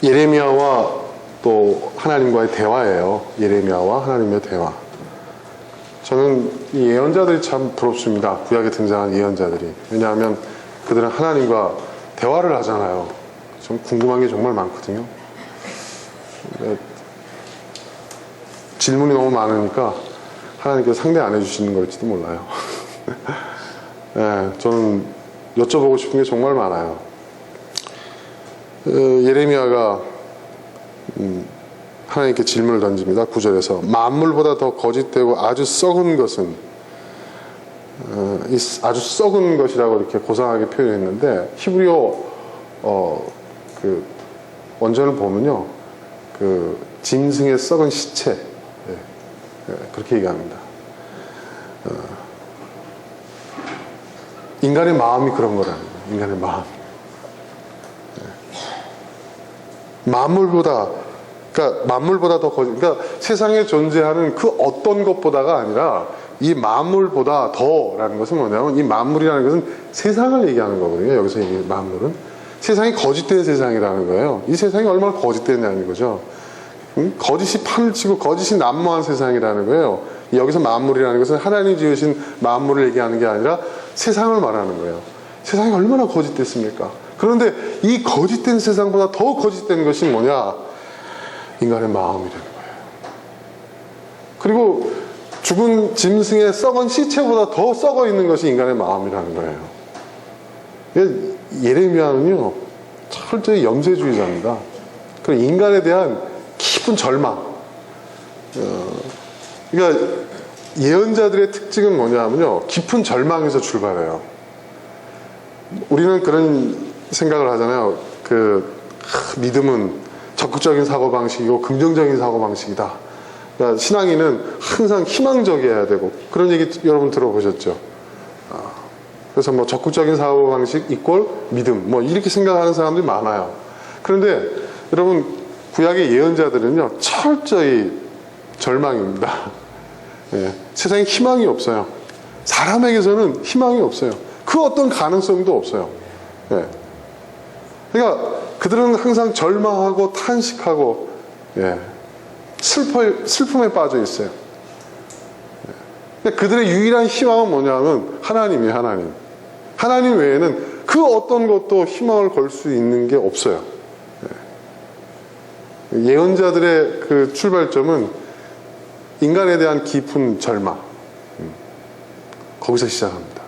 예레미야와 또 하나님과의 대화예요. 예레미야와 하나님의 대화. 저는 이 예언자들이 참 부럽습니다. 구약에 등장한 예언자들이. 왜냐하면 그들은 하나님과 대화를 하잖아요. 좀 궁금한 게 정말 많거든요. 질문이 너무 많으니까 하나님께서 상대 안 해주시는 걸지도 몰라요. 네, 저는 여쭤보고 싶은 게 정말 많아요. 예레미야가 하나님께 질문을 던집니다. 9절에서 만물보다 더 거짓되고 아주 썩은 것은 아주 썩은 것이라고 이렇게 고상하게 표현했는데 히브리어 그 원전을 보면요, 그 짐승의 썩은 시체, 그렇게 얘기합니다. 인간의 마음이 그런 거라는 거예요. 인간의 마음. 만물보다 더 거짓. 그러니까 세상에 존재하는 그 어떤 것보다가 아니라 이 만물보다 더라는 것은 뭐냐면, 이 만물이라는 것은 세상을 얘기하는 거거든요. 여기서 만물은 세상이 거짓된 세상이라는 거예요. 이 세상이 얼마나 거짓되냐는 거죠. 거짓이 판을 치고 거짓이 난무한 세상이라는 거예요. 여기서 만물이라는 것은 하나님 지으신 만물을 얘기하는 게 아니라 세상을 말하는 거예요. 세상이 얼마나 거짓됐습니까? 그런데 이 거짓된 세상보다 더 거짓된 것이 뭐냐? 인간의 마음이라는 거예요. 그리고 죽은 짐승의 썩은 시체보다 더 썩어 있는 것이 인간의 마음이라는 거예요. 예레미야는요, 철저히 염세주의자입니다. 그리고 인간에 대한 깊은 절망. 그러니까 예언자들의 특징은 뭐냐면요, 깊은 절망에서 출발해요. 우리는 그런 생각을 하잖아요. 믿음은 적극적인 사고방식이고 긍정적인 사고방식이다. 그러니까 신앙인은 항상 희망적이어야 되고, 그런 얘기 여러분 들어보셨죠? 그래서 뭐 적극적인 사고방식 이꼴 믿음, 뭐 이렇게 생각하는 사람들이 많아요. 그런데 여러분, 구약의 예언자들은요, 철저히 절망입니다. 예, 세상에 희망이 없어요. 사람에게서는 희망이 없어요. 그 어떤 가능성도 없어요. 예. 그러니까 그들은 항상 절망하고 탄식하고, 예, 슬픔에 빠져 있어요. 예. 그들의 유일한 희망은 뭐냐면 하나님이에요. 하나님 외에는 그 어떤 것도 희망을 걸 수 있는 게 없어요. 예. 예언자들의 그 출발점은 인간에 대한 깊은 절망, 거기서 시작합니다.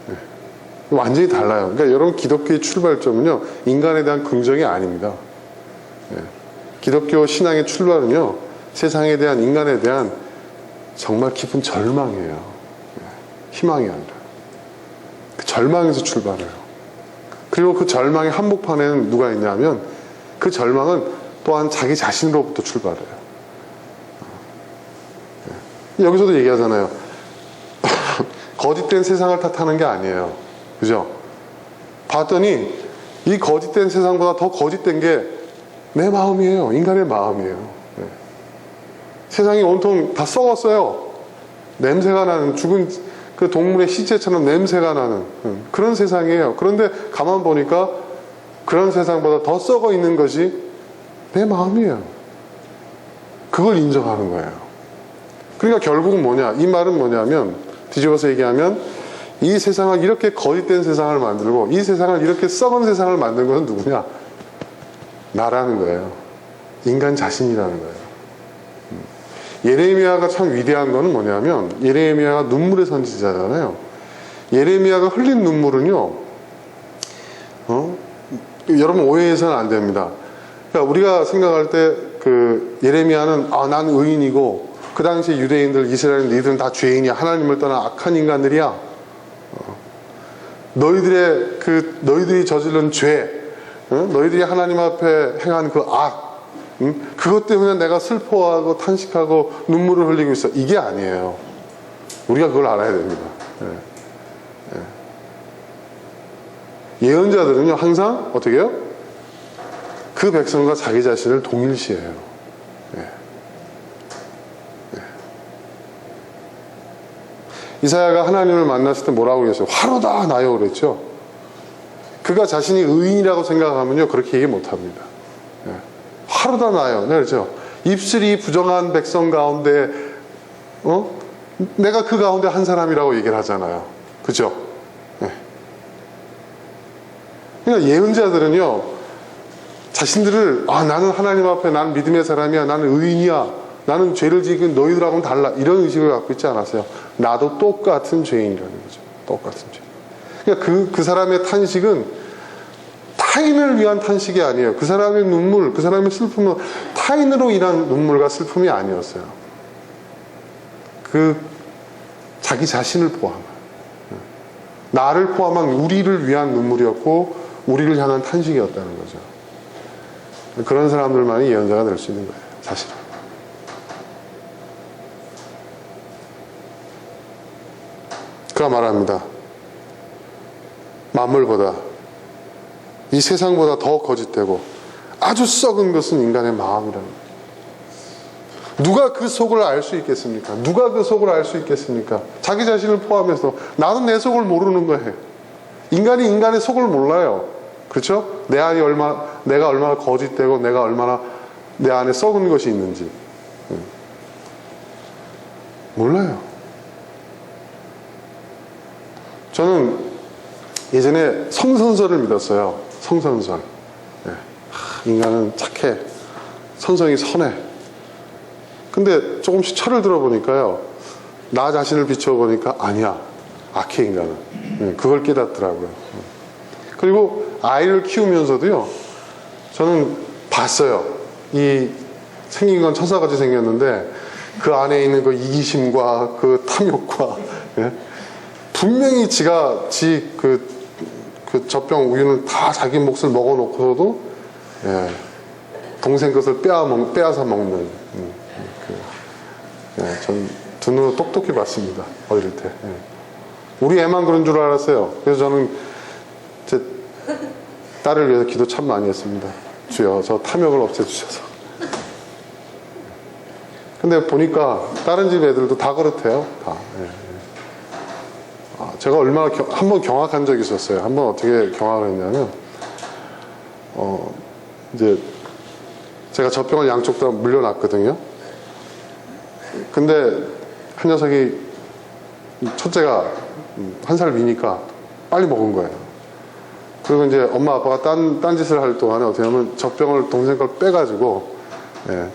네. 완전히 달라요. 그러니까 여러분, 기독교의 출발점은요, 인간에 대한 긍정이 아닙니다. 네. 기독교 신앙의 출발은요, 세상에 대한, 인간에 대한 정말 깊은 절망이에요. 네. 희망이 아니라. 그 절망에서 출발해요. 그리고 그 절망의 한복판에는 누가 있냐면, 그 절망은 또한 자기 자신으로부터 출발해요. 여기서도 얘기하잖아요. 거짓된 세상을 탓하는 게 아니에요. 그죠? 봤더니 이 거짓된 세상보다 더 거짓된 게 내 마음이에요. 인간의 마음이에요. 네. 세상이 온통 다 썩었어요. 냄새가 나는, 죽은 그 동물의 시체처럼 냄새가 나는 그런 세상이에요. 그런데 가만 보니까 그런 세상보다 더 썩어 있는 것이 내 마음이에요. 그걸 인정하는 거예요. 그러니까 결국은 뭐냐? 이 말은 뭐냐면, 뒤집어서 얘기하면, 이 세상을 이렇게 거짓된 세상을 만들고 이 세상을 이렇게 썩은 세상을 만든 것은 누구냐? 나라는 거예요. 인간 자신이라는 거예요. 예레미야가 참 위대한 거는 뭐냐면, 예레미야가 눈물의 선지자잖아요. 예레미야가 흘린 눈물은요, 여러분 오해해서는 안 됩니다. 그러니까 우리가 생각할 때 예레미야는 난 의인이고, 그 당시 유대인들, 이스라엘 니들은 다 죄인이야. 하나님을 떠난 악한 인간들이야. 너희들이 저지른 죄, 너희들이 하나님 앞에 행한 그 악, 그것 때문에 내가 슬퍼하고 탄식하고 눈물을 흘리고 있어. 이게 아니에요. 우리가 그걸 알아야 됩니다. 예언자들은요, 항상 어떻게 해요? 그 백성과 자기 자신을 동일시해요. 이사야가 하나님을 만났을 때 뭐라고 그랬어요? 화로다 나요 그랬죠. 그가 자신이 의인이라고 생각하면요, 그렇게 얘기 못합니다. 예. 하루다 나요. 네, 그렇죠. 입술이 부정한 백성 가운데 내가 그 가운데 한 사람이라고 얘기를 하잖아요. 그죠? 예. 그러니까 예언자들은요, 자신들을 나는 하나님 앞에 나는 믿음의 사람이야, 나는 의인이야, 나는 죄를 지은 너희들하고는 달라, 이런 의식을 갖고 있지 않았어요. 나도 똑같은 죄인이라는 거죠. 똑같은 죄인. 그러니까 그 사람의 탄식은 타인을 위한 탄식이 아니에요. 그 사람의 눈물, 그 사람의 슬픔은 타인으로 인한 눈물과 슬픔이 아니었어요. 자기 자신을 포함한, 나를 포함한 우리를 위한 눈물이었고 우리를 향한 탄식이었다는 거죠. 그런 사람들만이 예언자가 될 수 있는 거예요, 사실은. 그가 말합니다. 만물보다, 이 세상보다 더 거짓되고 아주 썩은 것은 인간의 마음이라는 거예요. 누가 그 속을 알 수 있겠습니까? 누가 그 속을 알 수 있겠습니까? 자기 자신을 포함해서 나도 내 속을 모르는 거예요. 인간이 인간의 속을 몰라요. 그렇죠? 내가 얼마나 거짓되고 내가 얼마나 내 안에 썩은 것이 있는지 몰라요. 저는 예전에 성선설을 믿었어요. 성선설. 인간은 착해, 선성이 선해. 근데 조금씩 철을 들어보니까요, 나 자신을 비춰보니까 아니야, 악해, 인간은. 그걸 깨닫더라고요. 그리고 아이를 키우면서도요, 저는 봤어요. 이 생긴 건 천사같이 생겼는데 그 안에 있는 그 이기심과 그 탐욕과, 분명히 그 젖병 우유는 다 자기 몫을 먹어놓고서도 동생 것을 빼앗아 먹는, 전 두 눈으로 똑똑히 봤습니다, 어릴 때. 우리 애만 그런 줄 알았어요. 그래서 저는 제 딸을 위해서 기도 참 많이 했습니다. 주여, 저 탐욕을 없애주셔서. 근데 보니까 다른 집 애들도 다 그렇대요. 다. 제가 한번 경악한 적이 있었어요. 한번 어떻게 경악을 했냐면, 이제 제가 젖병을 양쪽 다 물려놨거든요. 근데 한 녀석이, 첫째가 1살 위니까 빨리 먹은 거예요. 그리고 이제 엄마 아빠가 딴 짓을 할 동안에 어떻게 하면 젖병을 동생 걸 빼가지고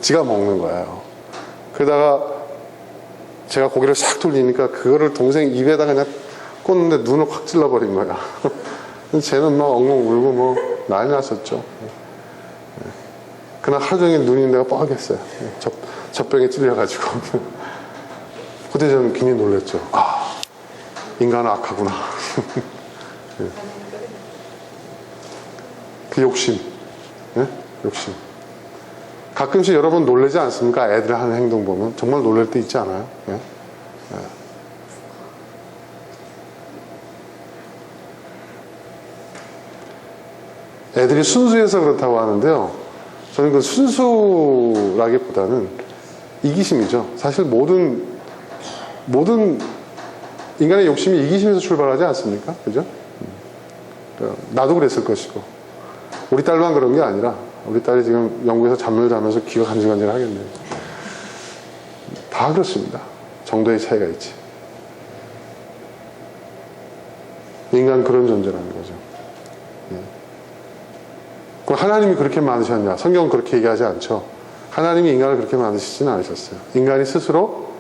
지가 먹는 거예요. 그러다가 제가 고개를 싹 돌리니까 그거를 동생 입에다 그냥 꽂는데 눈을 확 찔러버린 거야. 쟤는 막 엉엉 울고 뭐 난리 났었죠. 그날 하루 종일 눈이 내가 뻐겠어요. 젖병에 찔려가지고. 그때 저는 굉장히 놀랐죠. 인간은 악하구나. 그 욕심. 욕심. 가끔씩 여러분 놀라지 않습니까? 애들 하는 행동 보면. 정말 놀랄 때 있지 않아요? 애들이 순수해서 그렇다고 하는데요. 저는 그 순수라기보다는 이기심이죠. 사실 모든 인간의 욕심이 이기심에서 출발하지 않습니까? 그죠? 나도 그랬을 것이고. 우리 딸만 그런 게 아니라, 우리 딸이 지금 영국에서 잠을 자면서 귀가 간질간질 하겠네요. 다 그렇습니다. 정도의 차이가 있지. 인간 그런 존재라는 거죠. 그럼 하나님이 그렇게 만드셨냐? 성경은 그렇게 얘기하지 않죠. 하나님이 인간을 그렇게 만드시지는 않으셨어요. 인간이 스스로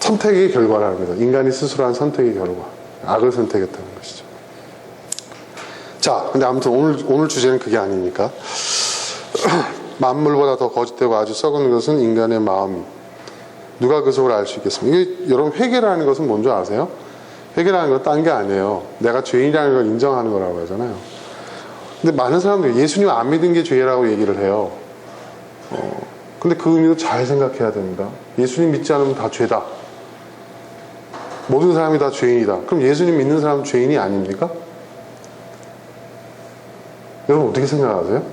선택의 결과라는 거죠. 인간이 스스로 한 선택의 결과. 악을 선택했다는 것이죠. 자, 근데 아무튼 오늘 주제는 그게 아니니까. 만물보다 더 거짓되고 아주 썩은 것은 인간의 마음. 누가 그 속을 알 수 있겠습니까? 이게 여러분, 회개라는 것은 뭔지 아세요? 회개라는 건 딴 게 아니에요. 내가 죄인이라는 걸 인정하는 거라고 하잖아요. 근데 많은 사람들이 예수님 안 믿은 게 죄라고 얘기를 해요. 근데 그 의미도 잘 생각해야 됩니다. 예수님 믿지 않으면 다 죄다. 모든 사람이 다 죄인이다. 그럼 예수님 믿는 사람은 죄인이 아닙니까? 여러분 어떻게 생각하세요?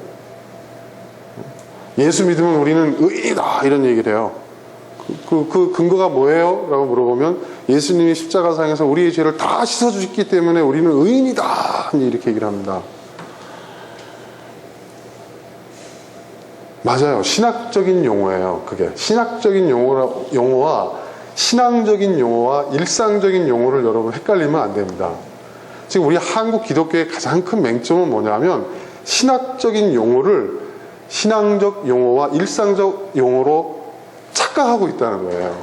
예수 믿으면 우리는 의인이다 이런 얘기를 해요. 그 근거가 뭐예요? 라고 물어보면 예수님이 십자가상에서 우리의 죄를 다 씻어주셨기 때문에 우리는 의인이다. 이렇게 얘기를 합니다. 맞아요. 신학적인 용어예요. 그게 신학적인 용어와 신앙적인 용어와 일상적인 용어를 여러분 헷갈리면 안 됩니다. 지금 우리 한국 기독교의 가장 큰 맹점은 뭐냐면 신학적인 용어를 신앙적 용어와 일상적 용어로 착각하고 있다는 거예요.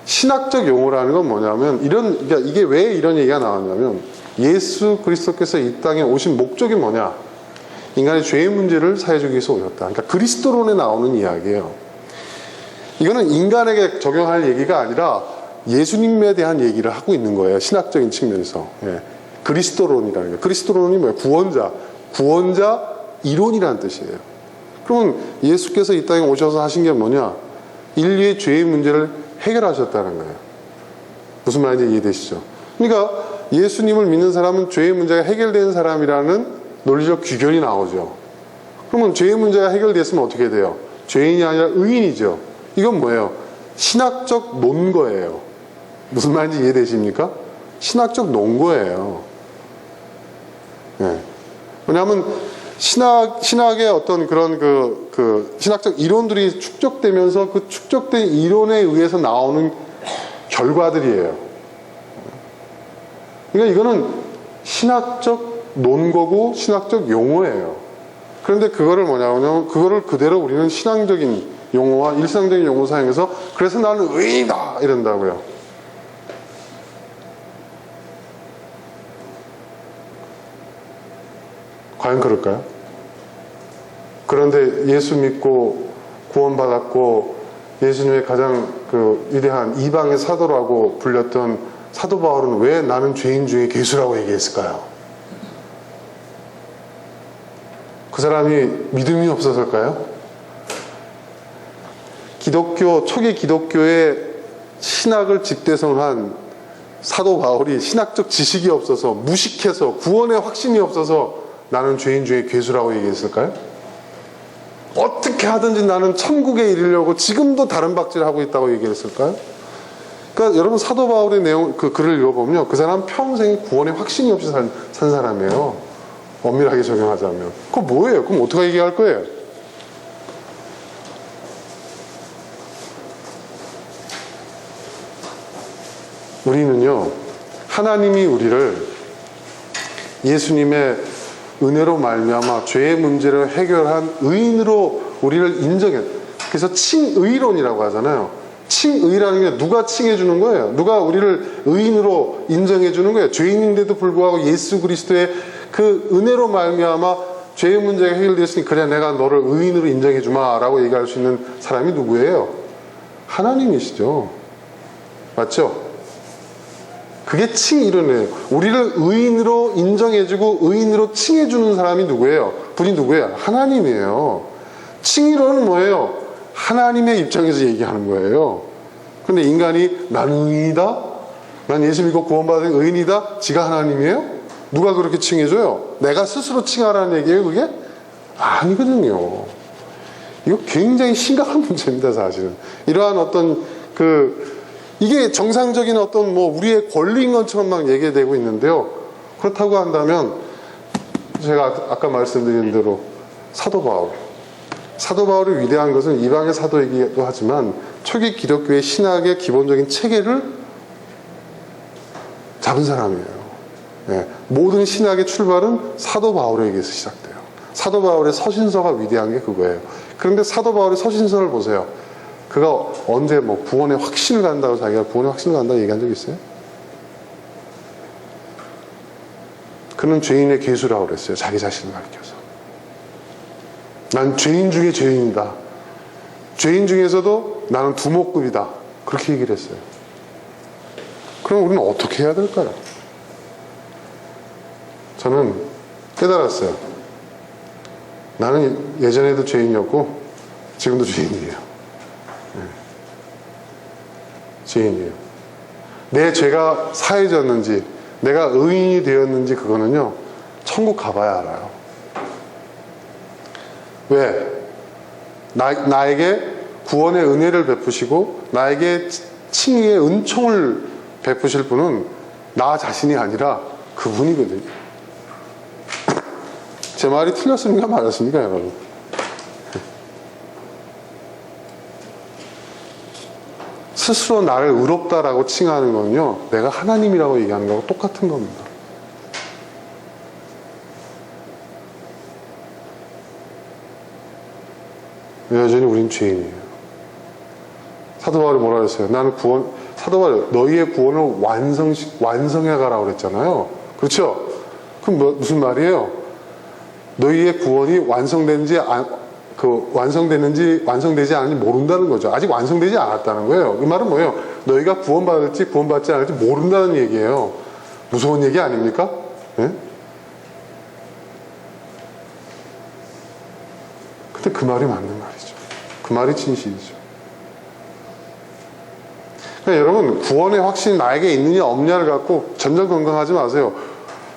신학적 용어라는 건 뭐냐면 그러니까 이게 왜 이런 얘기가 나왔냐면 예수 그리스도께서 이 땅에 오신 목적이 뭐냐? 인간의 죄의 문제를 사해주기 위해서 오셨다. 그러니까 그리스도론에 나오는 이야기예요. 이거는 인간에게 적용할 얘기가 아니라 예수님에 대한 얘기를 하고 있는 거예요. 신학적인 측면에서. 예. 그리스도론이라는 거예요. 그리스도론이 뭐예요? 구원자 이론이라는 뜻이에요. 그러면 예수께서 이 땅에 오셔서 하신 게 뭐냐? 인류의 죄의 문제를 해결하셨다는 거예요. 무슨 말인지 이해되시죠? 그러니까 예수님을 믿는 사람은 죄의 문제가 해결된 사람이라는 논리적 규견이 나오죠. 그러면 죄의 문제가 해결됐으면 어떻게 돼요? 죄인이 아니라 의인이죠. 이건 뭐예요? 신학적 논거예요. 무슨 말인지 이해되십니까? 신학적 논거예요. 네. 왜냐하면 신학의 어떤 그런 신학적 이론들이 축적되면서 그 축적된 이론에 의해서 나오는 결과들이에요. 그러니까 이거는 신학적 논거고 신학적 용어예요. 그런데 그거를 뭐냐면 그거를 그대로 우리는 신앙적인 용어와 일상적인 용어 사용해서 그래서 나는 의인이다 이런다고요. 과연 그럴까요? 그런데 예수 믿고 구원받았고 예수님의 가장 위대한 이방의 사도라고 불렸던 사도 바울은 왜 나는 죄인 중에 괴수라고 얘기했을까요? 그 사람이 믿음이 없어서일까요? 초기 기독교의 신학을 집대성한 사도 바울이 신학적 지식이 없어서 무식해서 구원의 확신이 없어서 나는 죄인 중에 괴수라고 얘기했을까요? 어떻게 하든지 나는 천국에 이르려고 지금도 다른 박질을 하고 있다고 얘기했을까요? 그러니까 여러분 사도 바울의 내용 글을 읽어보면요, 그 사람 평생 구원의 확신이 없이 산 사람이에요. 엄밀하게 적용하자면. 그거 뭐예요? 그럼 어떻게 얘기할 거예요? 우리는요, 하나님이 우리를 예수님의 은혜로 말미암아 죄의 문제를 해결한 의인으로 우리를 인정해. 그래서 칭의론이라고 하잖아요. 칭의라는 게 누가 칭해 주는 거예요? 누가 우리를 의인으로 인정해 주는 거예요? 죄인인데도 불구하고 예수 그리스도의 그 은혜로 말미암아 죄의 문제가 해결되었으니 그래 내가 너를 의인으로 인정해 주마 라고 얘기할 수 있는 사람이 누구예요? 하나님이시죠. 맞죠? 그게 칭의론이에요. 우리를 의인으로 인정해주고 의인으로 칭해주는 사람이 누구예요? 분이 누구예요? 하나님이에요. 칭의론은 뭐예요? 하나님의 입장에서 얘기하는 거예요. 근데 인간이 난 의인이다? 난 예수 믿고 구원받은 의인이다? 지가 하나님이에요? 누가 그렇게 칭해줘요? 내가 스스로 칭하라는 얘기예요 그게? 아니거든요. 이거 굉장히 심각한 문제입니다 사실은. 이러한 어떤 이게 정상적인 어떤 우리의 권리인 것처럼 막 얘기되고 있는데요. 그렇다고 한다면 제가 아까 말씀드린 대로 사도 바울이 위대한 것은 이방의 사도이기도 하지만 초기 기독교의 신학의 기본적인 체계를 잡은 사람이에요. 네. 모든 신학의 출발은 사도 바울에게서 시작돼요. 사도 바울의 서신서가 위대한 게 그거예요. 그런데 사도 바울의 서신서를 보세요. 그가 언제 구원의 확신을 갖는다고 자기가 구원의 확신을 갖는다고 얘기한 적 있어요? 그는 죄인의 괴수라고 그랬어요. 자기 자신을 가리켜서. 난 죄인 중에 죄인이다. 죄인 중에서도 나는 두목급이다. 그렇게 얘기를 했어요. 그럼 우리는 어떻게 해야 될까요? 저는 깨달았어요. 나는 예전에도 죄인이었고 지금도 죄인이에요. 죄인이에요. 내 죄가 사해졌는지 내가 의인이 되었는지 그거는요 천국 가봐야 알아요. 왜? 나에게 구원의 은혜를 베푸시고 나에게 칭의의 은총을 베푸실 분은 나 자신이 아니라 그분이거든요. 제 말이 틀렸습니까? 맞았습니까, 여러분? 스스로 나를 의롭다라고 칭하는 건요, 내가 하나님이라고 얘기하는 거하고 똑같은 겁니다. 여전히 우린 죄인이에요. 사도 바울이 뭐라 그랬어요? 나는 사도 바울이 너희의 구원을 완성해 가라고 그랬잖아요. 그렇죠? 그럼 무슨 말이에요? 너희의 구원이 완성되지 않은지 모른다는 거죠. 아직 완성되지 않았다는 거예요. 이 말은 뭐예요? 너희가 구원받을지 구원받지 않을지 모른다는 얘기예요. 무서운 얘기 아닙니까? 네? 근데 그 말이 맞는 말이죠. 그 말이 진실이죠. 그러니까 여러분, 구원의 확신이 나에게 있느냐 없느냐를 갖고 전전긍긍하지 마세요.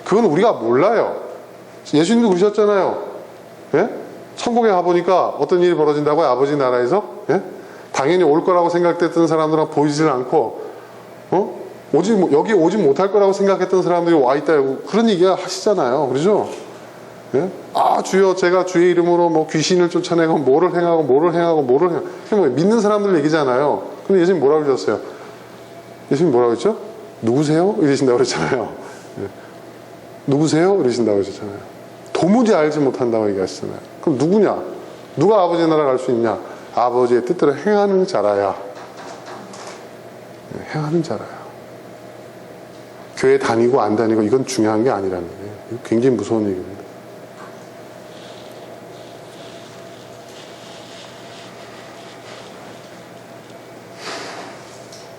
그건 우리가 몰라요. 예수님도 그러셨잖아요. 예? 천국에 가보니까 어떤 일이 벌어진다고요? 아버지 나라에서? 예? 당연히 올 거라고 생각했던 사람들은 보이질 않고, 여기 오지 못할 거라고 생각했던 사람들이 와 있다. 그런 얘기 하시잖아요. 그러죠? 예? 아, 주여, 제가 주의 이름으로 뭐 귀신을 쫓아내고, 뭐를 행하고. 뭐 믿는 사람들 얘기잖아요. 근데 예수님 뭐라고 그러셨어요? 예수님 뭐라고 그랬죠? 누구세요? 이러신다고 그랬잖아요. 예. 누구세요? 이러신다고 그러셨잖아요. 도무지 알지 못한다고 얘기하시잖아요. 그럼 누구냐? 누가 아버지의 나라 갈 수 있냐? 아버지의 뜻대로 행하는 자라야. 예, 행하는 자라야. 교회 다니고 안 다니고 이건 중요한 게 아니라는 거예요. 이거 굉장히 무서운 얘기입니다.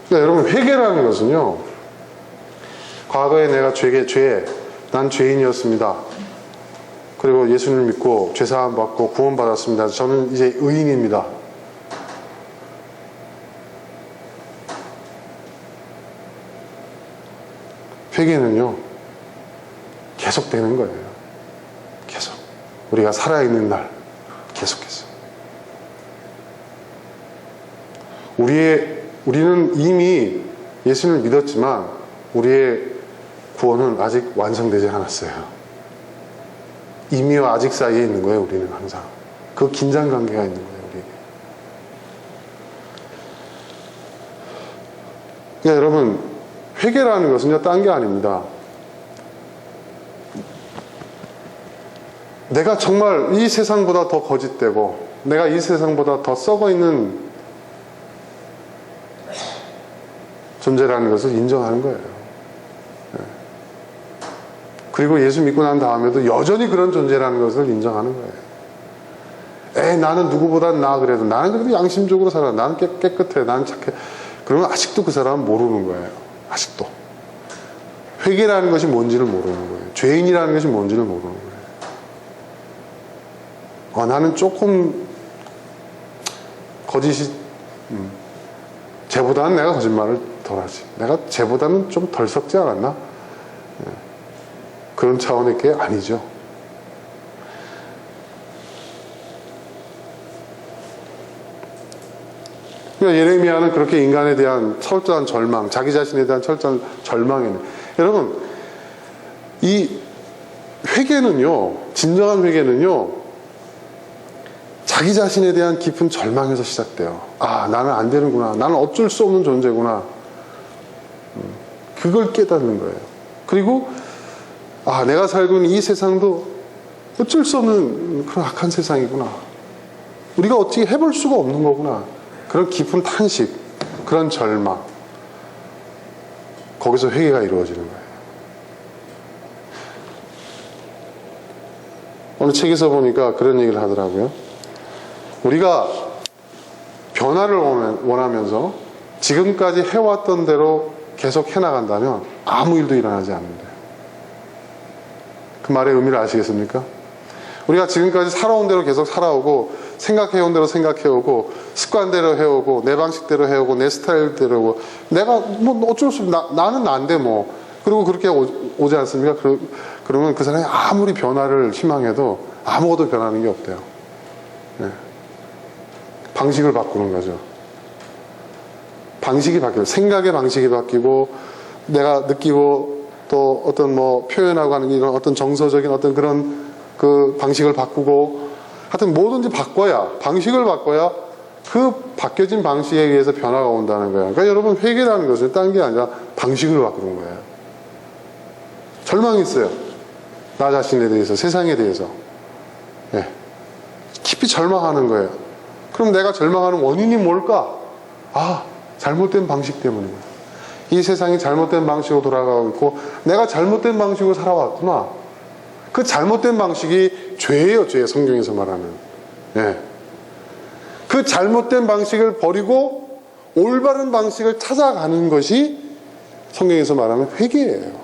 그러니까 여러분, 회개라는 것은요, 과거에 내가 난 죄인이었습니다. 그리고 예수님을 믿고 죄사함 받고 구원받았습니다. 저는 이제 의인입니다. 회개는요, 계속 되는 거예요. 계속. 우리가 살아있는 날, 계속해서. 우리는 이미 예수님을 믿었지만, 우리의 구원은 아직 완성되지 않았어요. 이미와 아직 사이에 있는 거예요, 우리는 항상. 그 긴장 관계가 있는 거예요, 우리에게. 그러니까 여러분, 회개라는 것은요, 딴 게 아닙니다. 내가 정말 이 세상보다 더 거짓되고, 내가 이 세상보다 더 썩어 있는 존재라는 것을 인정하는 거예요. 그리고 예수 믿고 난 다음에도 여전히 그런 존재라는 것을 인정하는 거예요. 나는 누구보다 그래도 나는 그래도 양심적으로 살아. 나는 깨끗해. 나는 착해. 그러면 아직도 그 사람은 모르는 거예요. 아직도. 회개라는 것이 뭔지를 모르는 거예요. 죄인이라는 것이 뭔지를 모르는 거예요. 나는 조금 거짓이 쟤보다는 내가 거짓말을 덜 하지. 내가 쟤보다는 좀 덜 썩지 않았나? 그런 차원의 게 아니죠. 그러니까 예레미야는 그렇게 인간에 대한 철저한 절망, 자기 자신에 대한 철저한 절망이네. 여러분, 이 회개는요, 진정한 회개는요, 자기 자신에 대한 깊은 절망에서 시작돼요. 나는 안 되는구나. 나는 어쩔 수 없는 존재구나. 그걸 깨닫는 거예요. 그리고 내가 살고 있는 이 세상도 어쩔 수 없는 그런 악한 세상이구나. 우리가 어떻게 해볼 수가 없는 거구나. 그런 깊은 탄식, 그런 절망. 거기서 회개가 이루어지는 거예요. 어느 책에서 보니까 그런 얘기를 하더라고요. 우리가 변화를 원하면서 지금까지 해왔던 대로 계속 해나간다면 아무 일도 일어나지 않는데. 그 말의 의미를 아시겠습니까? 우리가 지금까지 살아온 대로 계속 살아오고, 생각해온 대로 생각해오고, 습관대로 해오고, 내 방식대로 해오고, 내 스타일대로 해오고, 내가 뭐 어쩔 수 없어. 나는 난데 뭐. 그리고 그렇게 오지 않습니까? 그러면 그 사람이 아무리 변화를 희망해도 아무것도 변하는 게 없대요. 네. 방식을 바꾸는 거죠. 방식이 바뀌어요. 생각의 방식이 바뀌고, 내가 느끼고, 또 어떤 뭐 표현하고 하는 이런 어떤 정서적인 어떤 그런 그 방식을 바꾸고, 하여튼 뭐든지 바꿔야, 방식을 바꿔야 그 바뀌어진 방식에 의해서 변화가 온다는 거예요. 그러니까 여러분, 회개라는 것은 딴 게 아니라 방식을 바꾸는 거예요. 절망이 있어요. 나 자신에 대해서, 세상에 대해서. 예. 깊이 절망하는 거예요. 그럼 내가 절망하는 원인이 뭘까? 아, 잘못된 방식 때문이에요. 이 세상이 잘못된 방식으로 돌아가고 있고 내가 잘못된 방식으로 살아왔구나. 그 잘못된 방식이 죄예요. 죄, 성경에서 말하는. 예. 그 잘못된 방식을 버리고 올바른 방식을 찾아가는 것이 성경에서 말하는 회개예요.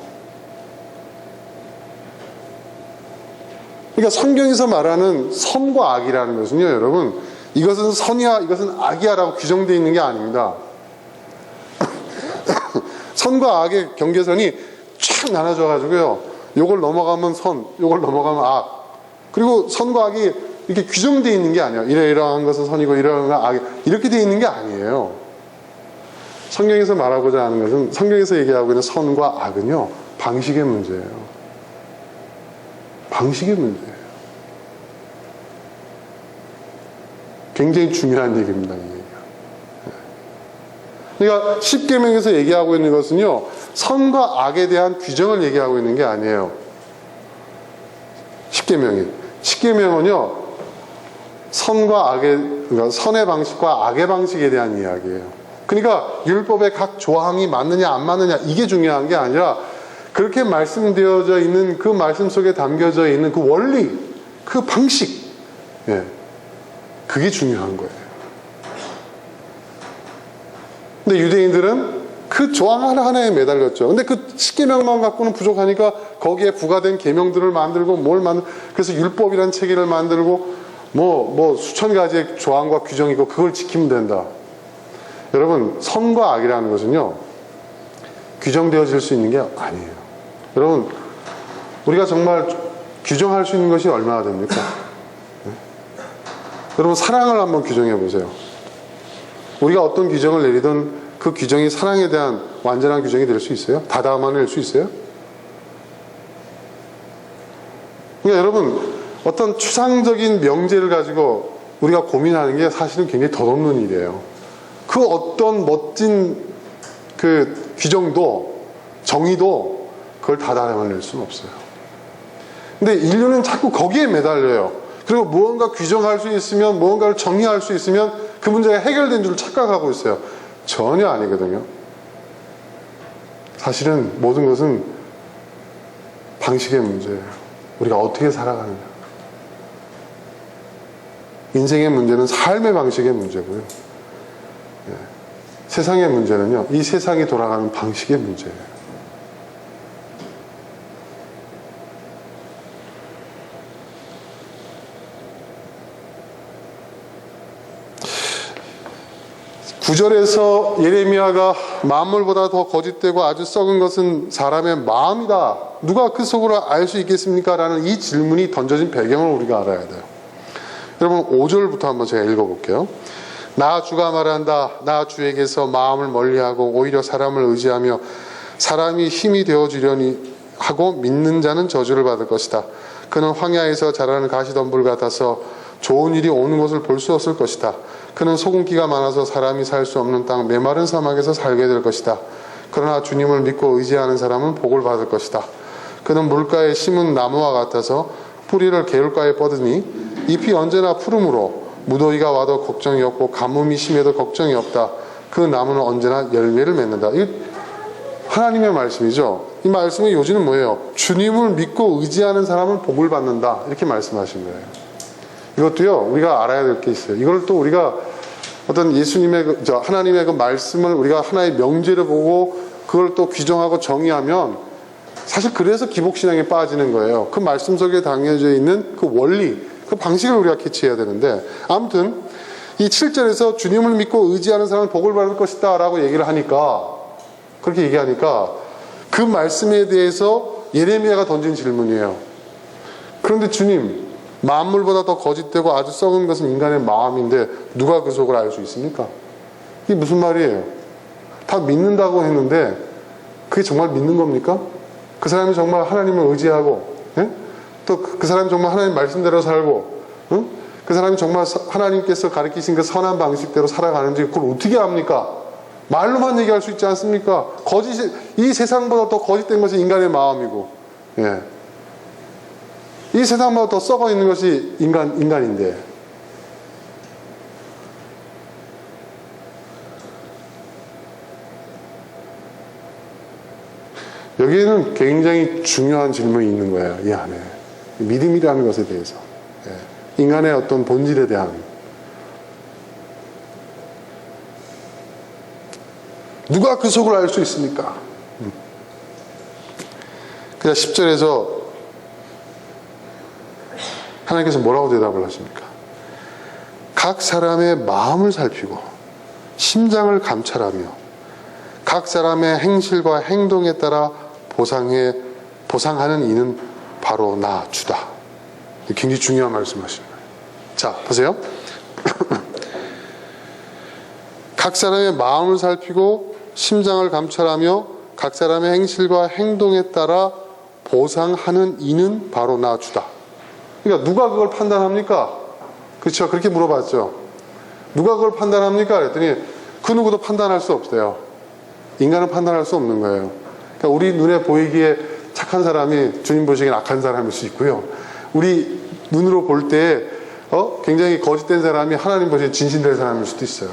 그러니까 성경에서 말하는 선과 악이라는 것은요, 여러분, 이것은 선이야, 이것은 악이야 라고 규정되어 있는 게 아닙니다. 선과 악의 경계선이 쫙 나눠져가지고요, 요걸 넘어가면 선, 요걸 넘어가면 악. 그리고 선과 악이 이렇게 규정되어 있는 게 아니에요. 이러이러한 것은 선이고 이러이러한 것은 악이. 이렇게 되어 있는 게 아니에요. 성경에서 말하고자 하는 것은, 성경에서 얘기하고 있는 선과 악은요, 방식의 문제예요. 방식의 문제예요. 굉장히 중요한 얘기입니다. 이 얘기가. 그러니까 십계명에서 얘기하고 있는 것은요, 선과 악에 대한 규정을 얘기하고 있는 게 아니에요. 십계명은요, 선과 악의, 그러니까 선의 방식과 악의 방식에 대한 이야기예요. 그러니까 율법의 각 조항이 맞느냐 안 맞느냐 이게 중요한 게 아니라, 그렇게 말씀되어져 있는 그 말씀 속에 담겨져 있는 그 원리, 그 방식, 예, 그게 중요한 거예요. 근데 유대인들은 그 조항 하나하나에 매달렸죠. 근데 그 십계명만 갖고는 부족하니까 거기에 부과된 계명들을 만들고 뭘 만들고, 그래서 율법이라는 체계를 만들고 뭐 수천 가지의 조항과 규정이 있고 그걸 지키면 된다. 여러분, 선과 악이라는 것은요, 규정되어질 수 있는 게 아니에요. 여러분, 우리가 정말 규정할 수 있는 것이 얼마나 됩니까? 네? 여러분, 사랑을 한번 규정해 보세요. 우리가 어떤 규정을 내리든 그 규정이 사랑에 대한 완전한 규정이 될 수 있어요? 다담아낼 수 있어요? 그러니까 여러분, 어떤 추상적인 명제를 가지고 우리가 고민하는 게 사실은 굉장히 덧없는 일이에요. 그 어떤 멋진 그 규정도, 정의도 그걸 다 담아낼 수는 없어요. 근데 인류는 자꾸 거기에 매달려요. 그리고 무언가 규정할 수 있으면, 무언가를 정의할 수 있으면 그 문제가 해결된 줄 착각하고 있어요. 전혀 아니거든요. 사실은 모든 것은 방식의 문제예요. 우리가 어떻게 살아가느냐. 인생의 문제는 삶의 방식의 문제고요. 예. 세상의 문제는요, 이 세상이 돌아가는 방식의 문제예요. 구절에서 예레미야가 만물보다 더 거짓되고 아주 썩은 것은 사람의 마음이다. 누가 그 속으로 알 수 있겠습니까? 라는 이 질문이 던져진 배경을 우리가 알아야 돼요. 여러분, 5절부터 한번 제가 읽어볼게요. 나 주가 말한다. 나 주에게서 마음을 멀리하고 오히려 사람을 의지하며 사람이 힘이 되어주려니 하고 믿는 자는 저주를 받을 것이다. 그는 황야에서 자라는 가시덤불 같아서 좋은 일이 오는 것을 볼 수 없을 것이다. 그는 소금기가 많아서 사람이 살 수 없는 땅 메마른 사막에서 살게 될 것이다. 그러나 주님을 믿고 의지하는 사람은 복을 받을 것이다. 그는 물가에 심은 나무와 같아서 뿌리를 개울가에 뻗으니 잎이 언제나 푸르므로 무더위가 와도 걱정이 없고 가뭄이 심해도 걱정이 없다. 그 나무는 언제나 열매를 맺는다. 이 하나님의 말씀이죠. 이 말씀의 요지는 뭐예요? 주님을 믿고 의지하는 사람은 복을 받는다. 이렇게 말씀하신 거예요. 이것도요, 우리가 알아야 될 게 있어요. 이걸 또 우리가 어떤 예수님의, 하나님의 그 말씀을 우리가 하나의 명제를 보고 그걸 또 규정하고 정의하면 사실 그래서 기복신앙에 빠지는 거예요. 그 말씀 속에 담겨져 있는 그 원리, 그 방식을 우리가 캐치해야 되는데, 아무튼 이 7절에서 주님을 믿고 의지하는 사람은 복을 받을 것이다 라고 얘기를 하니까, 그렇게 얘기하니까 그 말씀에 대해서 예레미야가 던진 질문이에요. 그런데 주님, 만물보다 더 거짓되고 아주 썩은 것은 인간의 마음인데 누가 그 속을 알 수 있습니까? 이게 무슨 말이에요? 다 믿는다고 했는데 그게 정말 믿는 겁니까? 그 사람이 정말 하나님을 의지하고, 예? 또 그 사람이 정말 하나님 말씀대로 살고, 응? 그 사람이 정말 하나님께서 가르치신 그 선한 방식대로 살아가는지 그걸 어떻게 압니까? 말로만 얘기할 수 있지 않습니까? 이 세상보다 더 거짓된 것이 인간의 마음이고, 예. 이 세상보다 더 썩어 있는 것이 인간인데. 여기에는 굉장히 중요한 질문이 있는 거예요, 이 안에. 믿음이라는 것에 대해서. 예. 인간의 어떤 본질에 대한. 누가 그 속을 알 수 있습니까? 그냥 10절에서 하나님께서 뭐라고 대답을 하십니까? 각 사람의 마음을 살피고 심장을 감찰하며 각 사람의 행실과 행동에 따라 보상하는 이는 바로 나 주다. 굉장히 중요한 말씀하시는 거예요. 자, 보세요. 각 사람의 마음을 살피고 심장을 감찰하며 각 사람의 행실과 행동에 따라 보상하는 이는 바로 나 주다. 그러니까 누가 그걸 판단합니까? 그렇죠? 그렇게 물어봤죠. 누가 그걸 판단합니까? 그랬더니 그 누구도 판단할 수 없어요. 인간은 판단할 수 없는 거예요. 그러니까 우리 눈에 보이기에 착한 사람이 주님 보시기엔 악한 사람일 수 있고요. 우리 눈으로 볼 때 굉장히 거짓된 사람이 하나님 보시기에 진실된 사람일 수도 있어요.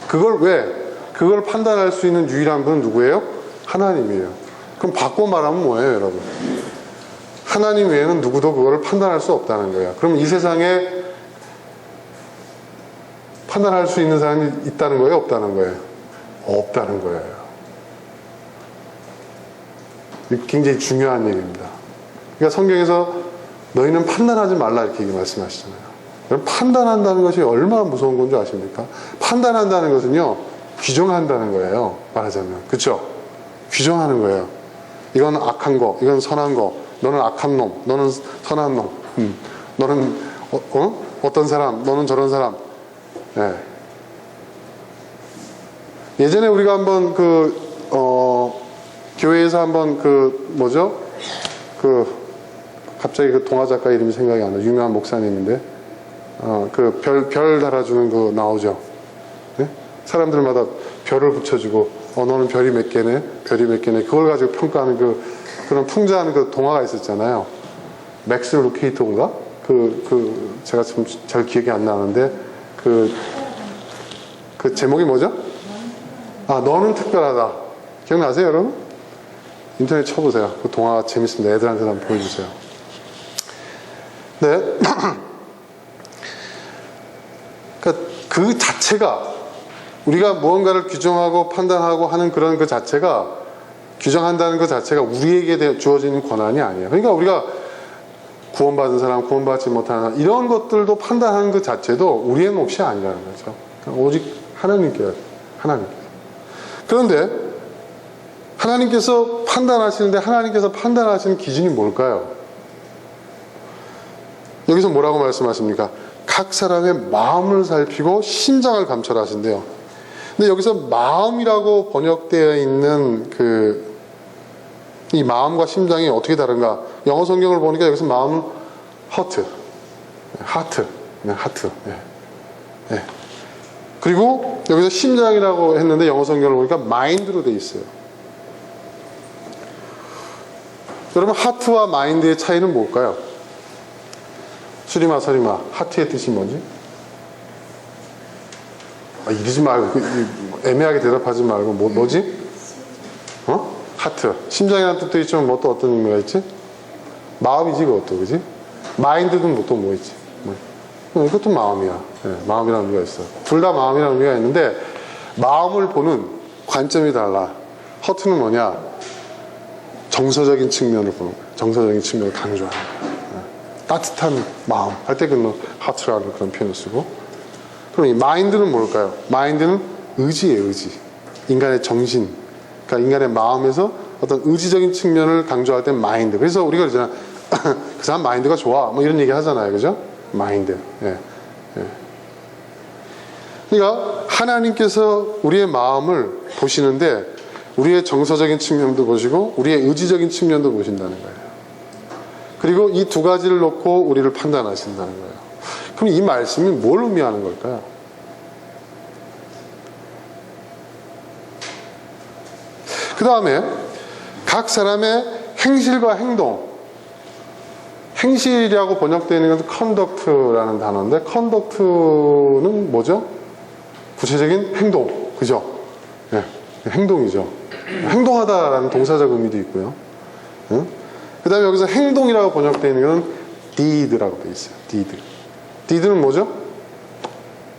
그걸 판단할 수 있는 유일한 분은 누구예요? 하나님이에요. 그럼 바꿔 말하면 뭐예요, 여러분? 하나님 외에는 누구도 그거를 판단할 수 없다는 거예요. 그럼 이 세상에 판단할 수 있는 사람이 있다는 거예요? 없다는 거예요? 없다는 거예요. 굉장히 중요한 얘기입니다. 그러니까 성경에서 너희는 판단하지 말라 이렇게 말씀하시잖아요. 여러분, 판단한다는 것이 얼마나 무서운 건지 아십니까? 판단한다는 것은요, 규정한다는 거예요. 말하자면. 그렇죠? 규정하는 거예요. 이건 악한 거, 이건 선한 거, 너는 악한 놈, 너는 선한 놈, 너는 어떤 사람, 너는 저런 사람. 네. 예전에 우리가 한번 교회에서 한번 갑자기 그 동화 작가 이름이 생각이 안 나요. 유명한 목사님인데, 별 달아주는 거 나오죠. 네? 사람들마다 별을 붙여주고, 너는 별이 몇 개네, 별이 몇 개네. 그걸 가지고 평가하는 그런 풍자하는 그 동화가 있었잖아요. 맥스 루케이터인가? 제가 지금 잘 기억이 안 나는데, 그 제목이 뭐죠? 너는 특별하다. 기억나세요, 여러분? 인터넷 쳐보세요. 그 동화 재밌습니다. 애들한테 한번 보여주세요. 네. 그러니까 그 자체가, 우리가 무언가를 규정하고 판단하고 하는 그런 그 자체가, 규정한다는 그 자체가 우리에게 주어지는 권한이 아니에요. 그러니까 우리가 구원받은 사람, 구원받지 못하는 사람, 이런 것들도 판단하는 그 자체도 우리의 몫이 아니라는 거죠. 그러니까 오직 하나님께서. 그런데 하나님께서 판단하시는데 하나님께서 판단하시는 기준이 뭘까요? 여기서 뭐라고 말씀하십니까? 각 사람의 마음을 살피고 심장을 감찰하신대요. 근데 여기서 마음이라고 번역되어 있는 이 마음과 심장이 어떻게 다른가? 영어 성경을 보니까 여기서 마음은 하트. 네. 그리고 여기서 심장이라고 했는데 영어 성경을 보니까 마인드로 돼 있어요. 여러분, 하트와 마인드의 차이는 뭘까요? 수리마 서리마, 하트의 뜻이 뭔지? 이러지 말고, 애매하게 대답하지 말고, 뭐지? 하트. 심장이라는 뜻도 있지만, 뭐 또 어떤 의미가 있지? 마음이지, 그것도, 그지? 마인드는 또 뭐 있지? 이것도 마음이야. 네, 마음이라는 의미가 있어. 둘 다 마음이라는 의미가 있는데, 마음을 보는 관점이 달라. 하트는 뭐냐? 정서적인 측면을 보는 거예요. 정서적인 측면을 강조하는 거예요. 따뜻한 마음 할 때 하트라는 그런 표현을 쓰고, 그럼 이 마인드는 뭘까요? 마인드는 의지예요. 의지. 인간의 정신, 그러니까 인간의 마음에서 어떤 의지적인 측면을 강조할 때 마인드. 그래서 우리가 그러잖아, 그 사람 마인드가 좋아. 뭐 이런 얘기 하잖아요. 그죠? 마인드. 예. 예. 그러니까 하나님께서 우리의 마음을 보시는데 우리의 정서적인 측면도 보시고 우리의 의지적인 측면도 보신다는 거예요. 그리고 이 두 가지를 놓고 우리를 판단하신다는 거예요. 그럼 이 말씀이 뭘 의미하는 걸까요? 그 다음에 각 사람의 행실과 행동, 행실이라고 번역되어 있는 것은 conduct라는 단어인데 conduct는 뭐죠? 구체적인 행동, 그죠? 네, 행동이죠. 행동하다라는 동사적 의미도 있고요. 네? 그 다음에 여기서 행동이라고 번역되어 있는 것은 deed라고 되어 있어요. deed는 뭐죠?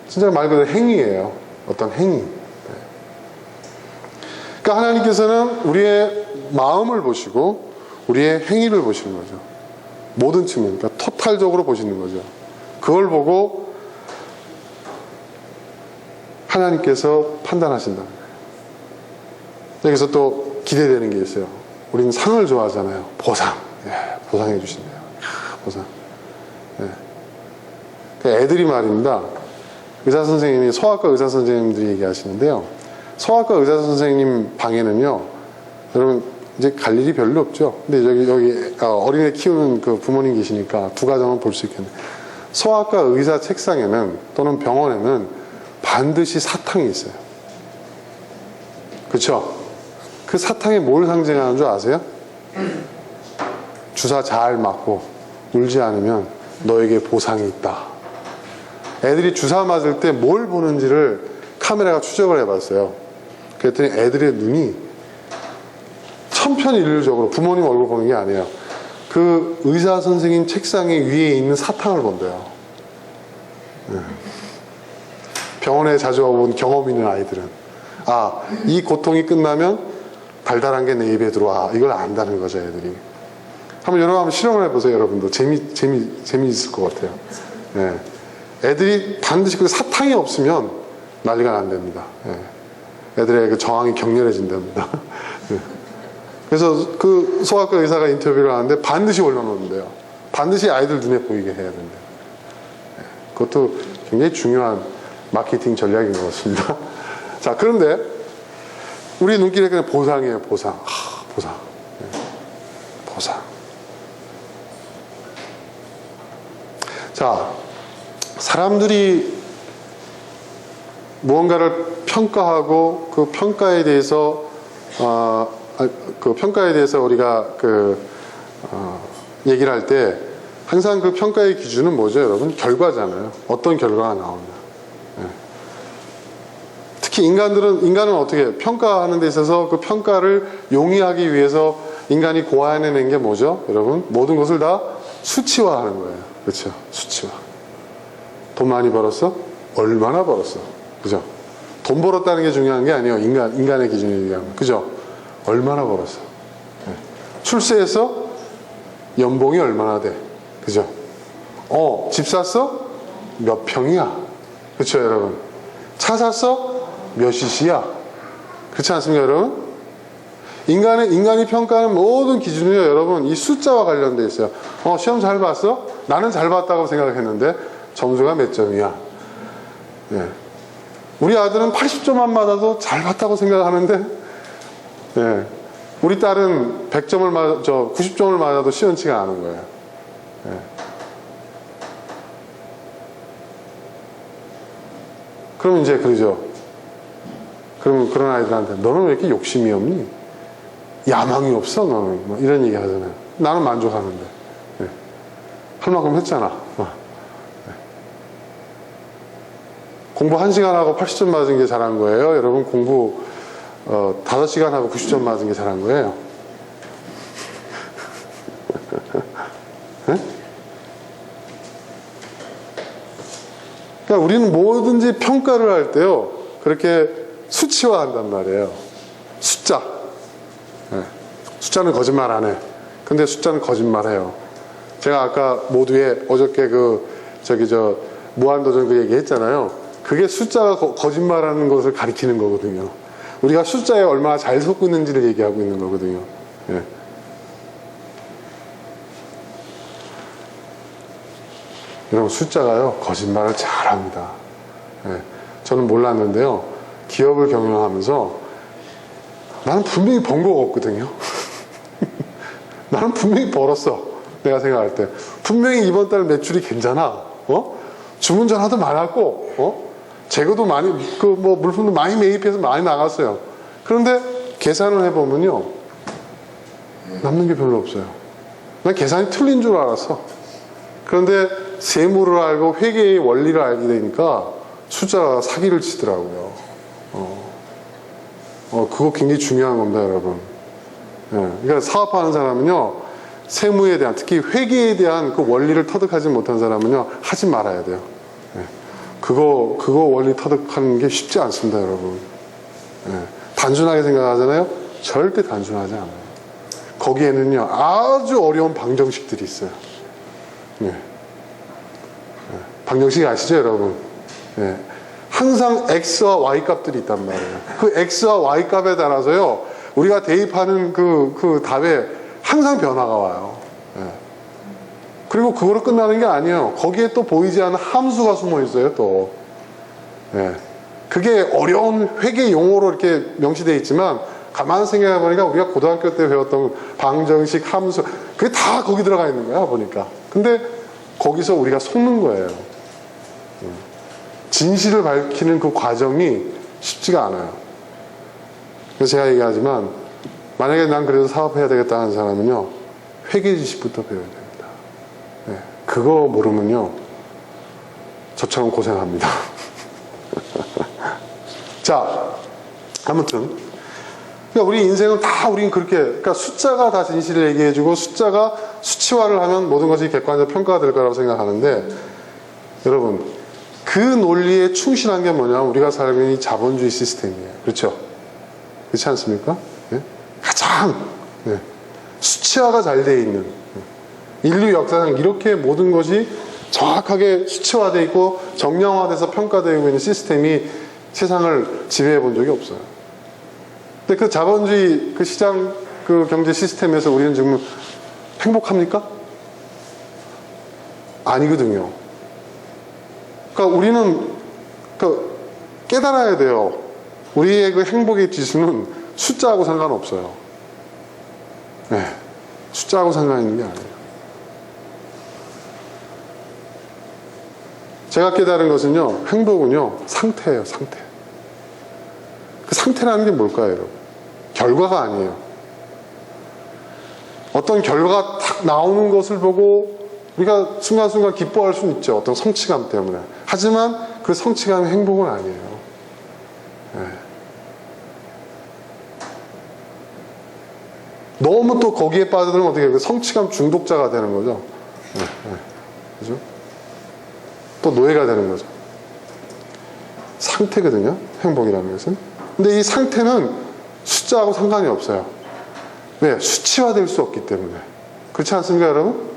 진짜 말 그대로 행위예요. 어떤 행위. 그러니까 하나님께서는 우리의 마음을 보시고 우리의 행위를 보시는 거죠. 모든 측면, 그러니까 토탈적으로 보시는 거죠. 그걸 보고 하나님께서 판단하신다는 거예요. 여기서 또 기대되는 게 있어요. 우리는 상을 좋아하잖아요. 보상. 예, 보상해 주신대요. 보상. 예. 그러니까 애들이 말입니다. 의사 선생님이, 소아과 의사 선생님들이 얘기하시는데요. 소아과 의사 선생님 방에는요, 여러분, 이제 갈 일이 별로 없죠. 근데 여기 어린애 키우는 그 부모님 계시니까 두 가정은 볼 수 있겠네요. 소아과 의사 책상에는 또는 병원에는 반드시 사탕이 있어요. 그렇죠? 그 사탕이 뭘 상징하는 줄 아세요? 주사 잘 맞고 울지 않으면 너에게 보상이 있다. 애들이 주사 맞을 때 뭘 보는지를 카메라가 추적을 해봤어요. 그랬더니 애들의 눈이 천편일률적으로 부모님 얼굴 보는 게 아니에요. 그 의사 선생님 책상에 위에 있는 사탕을 본대요. 병원에 자주 와본 경험 있는 아이들은 아, 이 고통이 끝나면 달달한 게 내 입에 들어와. 이걸 안다는 거죠, 애들이. 한번 실험을 해보세요, 여러분도. 재미있을 것 같아요. 네. 애들이 반드시 그 사탕이 없으면 난리가 난답니다. 네. 애들의 그 저항이 격렬해진답니다. 네. 그래서 그 소아과 의사가 인터뷰를 하는데 반드시 올려놓는데요. 반드시 아이들 눈에 보이게 해야 된대요. 네. 그것도 굉장히 중요한 마케팅 전략인 것 같습니다. 자, 그런데 우리 눈길에 그냥 보상이에요. 보상. 보상. 네. 보상. 자, 사람들이 무언가를 평가하고 그 평가에 대해서 우리가 얘기를 할 때 항상 그 평가의 기준은 뭐죠, 여러분? 결과잖아요. 어떤 결과가 나오냐. 네. 특히 인간은 어떻게 평가하는 데 있어서 그 평가를 용이하기 위해서 인간이 고안해낸 게 뭐죠, 여러분? 모든 것을 다 수치화하는 거예요. 그렇죠? 수치화. 돈 많이 벌었어? 얼마나 벌었어? 그죠? 돈 벌었다는 게 중요한 게 아니에요. 인간의 기준에 의하면. 그죠? 얼마나 벌었어? 네. 출세했어? 연봉이 얼마나 돼? 그죠? 집 샀어? 몇 평이야? 그렇죠, 여러분? 차 샀어? 몇 cc야? 그렇지 않습니까, 여러분? 인간이 평가하는 모든 기준이 여러분 이 숫자와 관련돼 있어요. 시험 잘 봤어? 나는 잘 봤다고 생각했는데 점수가 몇 점이야? 네. 우리 아들은 80점만 맞아도 잘 봤다고 생각하는데 네. 우리 딸은 90점을 맞아도 시원치가 않은 거예요. 네. 그럼 이제 그러죠. 그럼 그런 아이들한테 너는 왜 이렇게 욕심이 없니? 야망이 없어 너는? 뭐 이런 얘기 하잖아요. 나는 만족하는데. 네. 할 만큼 했잖아. 네. 공부 1시간 하고 80점 맞은 게 잘한 거예요? 여러분 공부 5시간 하고 90점 맞은 게 잘한 거예요? 네? 그러니까 우리는 뭐든지 평가를 할 때요 그렇게 수치화한단 말이에요. 숫자. 네. 숫자는 거짓말 안 해. 근데 숫자는 거짓말해요. 제가 아까 모두에 어저께 무한도전 그 얘기 했잖아요. 그게 숫자가 거짓말하는 것을 가리키는 거거든요. 우리가 숫자에 얼마나 잘 섞고 있는지를 얘기하고 있는 거거든요. 예. 여러분, 숫자가요, 거짓말을 잘합니다. 예, 저는 몰랐는데요, 기업을 경영하면서 나는 분명히 번 거 없거든요. 나는 분명히 벌었어. 내가 생각할 때. 분명히 이번 달 매출이 괜찮아. 주문 전화도 많았고, 재고도 많이, 물품도 많이 매입해서 많이 나갔어요. 그런데 계산을 해보면요, 남는 게 별로 없어요. 난 계산이 틀린 줄 알았어. 그런데 세무를 알고 회계의 원리를 알게 되니까 숫자가 사기를 치더라고요. 그거 굉장히 중요한 겁니다, 여러분. 예, 그러니까 사업하는 사람은요, 세무에 대한, 특히 회계에 대한 그 원리를 터득하지 못한 사람은요, 하지 말아야 돼요. 예, 그거 원리 터득하는 게 쉽지 않습니다, 여러분. 예, 단순하게 생각하잖아요? 절대 단순하지 않아요. 거기에는요, 아주 어려운 방정식들이 있어요. 예. 방정식 아시죠, 여러분? 예. 항상 X와 Y 값들이 있단 말이에요. 그 X와 Y 값에 따라서요, 우리가 대입하는 그 답에 항상 변화가 와요. 예. 그리고 그거로 끝나는 게 아니에요. 거기에 또 보이지 않는 함수가 숨어 있어요, 또. 예. 그게 어려운 회계 용어로 이렇게 명시되어 있지만, 가만 생각해 보니까 우리가 고등학교 때 배웠던 방정식, 함수, 그게 다 거기 들어가 있는 거야, 보니까. 근데 거기서 우리가 속는 거예요. 진실을 밝히는 그 과정이 쉽지가 않아요. 그래서 제가 얘기하지만, 만약에 난 그래도 사업해야 되겠다 하는 사람은요, 회계 지식부터 배워야 됩니다. 네, 그거 모르면요, 저처럼 고생합니다. 자, 아무튼, 그러니까 우리 인생은 다 우린 그렇게, 그러니까 숫자가 다 진실을 얘기해주고, 숫자가 수치화를 하면 모든 것이 객관적 평가가 될 거라고 생각하는데, 여러분, 그 논리에 충실한 게 뭐냐면 우리가 살고 있는 이 자본주의 시스템이에요. 그렇죠? 그렇지 않습니까? 네? 가장 수치화가 잘 되어 있는, 인류 역사상 이렇게 모든 것이 정확하게 수치화되어 있고 정량화돼서 평가되고 있는 시스템이 세상을 지배해 본 적이 없어요. 근데 그 자본주의 그 시장 그 경제 시스템에서 우리는 지금 행복합니까? 아니거든요. 그러니까 우리는 깨달아야 돼요. 우리의 그 행복의 지수는 숫자하고 상관없어요. 네, 숫자하고 상관 있는 게 아니에요. 제가 깨달은 것은요, 행복은요, 상태예요, 상태. 그 상태라는 게 뭘까요, 여러분? 결과가 아니에요. 어떤 결과가 탁 나오는 것을 보고 우리가 순간순간 기뻐할 수는 있죠. 어떤 성취감 때문에. 하지만 그 성취감이 행복은 아니에요. 네. 너무 또 거기에 빠져들면 어떻게 해요? 그 성취감 중독자가 되는 거죠. 네. 네. 그죠? 또 노예가 되는 거죠. 상태거든요. 행복이라는 것은. 근데 이 상태는 숫자하고 상관이 없어요. 왜? 수치화될 수 없기 때문에. 그렇지 않습니까, 여러분?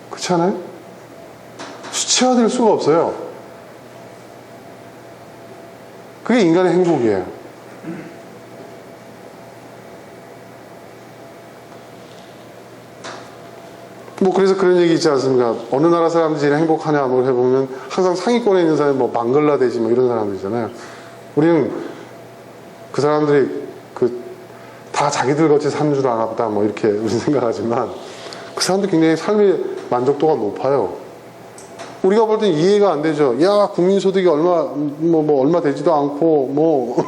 그렇지 않아요? 수치화될 수가 없어요. 그게 인간의 행복이에요. 그래서 그런 얘기 있지 않습니까? 어느 나라 사람들이 행복하냐, 뭘 해보면 항상 상위권에 있는 사람이 방글라데시 이런 사람들이잖아요. 우리는 그 사람들이 다 자기들 같이 사는 줄 아나 보다 이렇게 우리는 생각하지만 그 사람들 굉장히 삶의 만족도가 높아요. 우리가 볼 땐 이해가 안 되죠. 야, 국민소득이 얼마 되지도 않고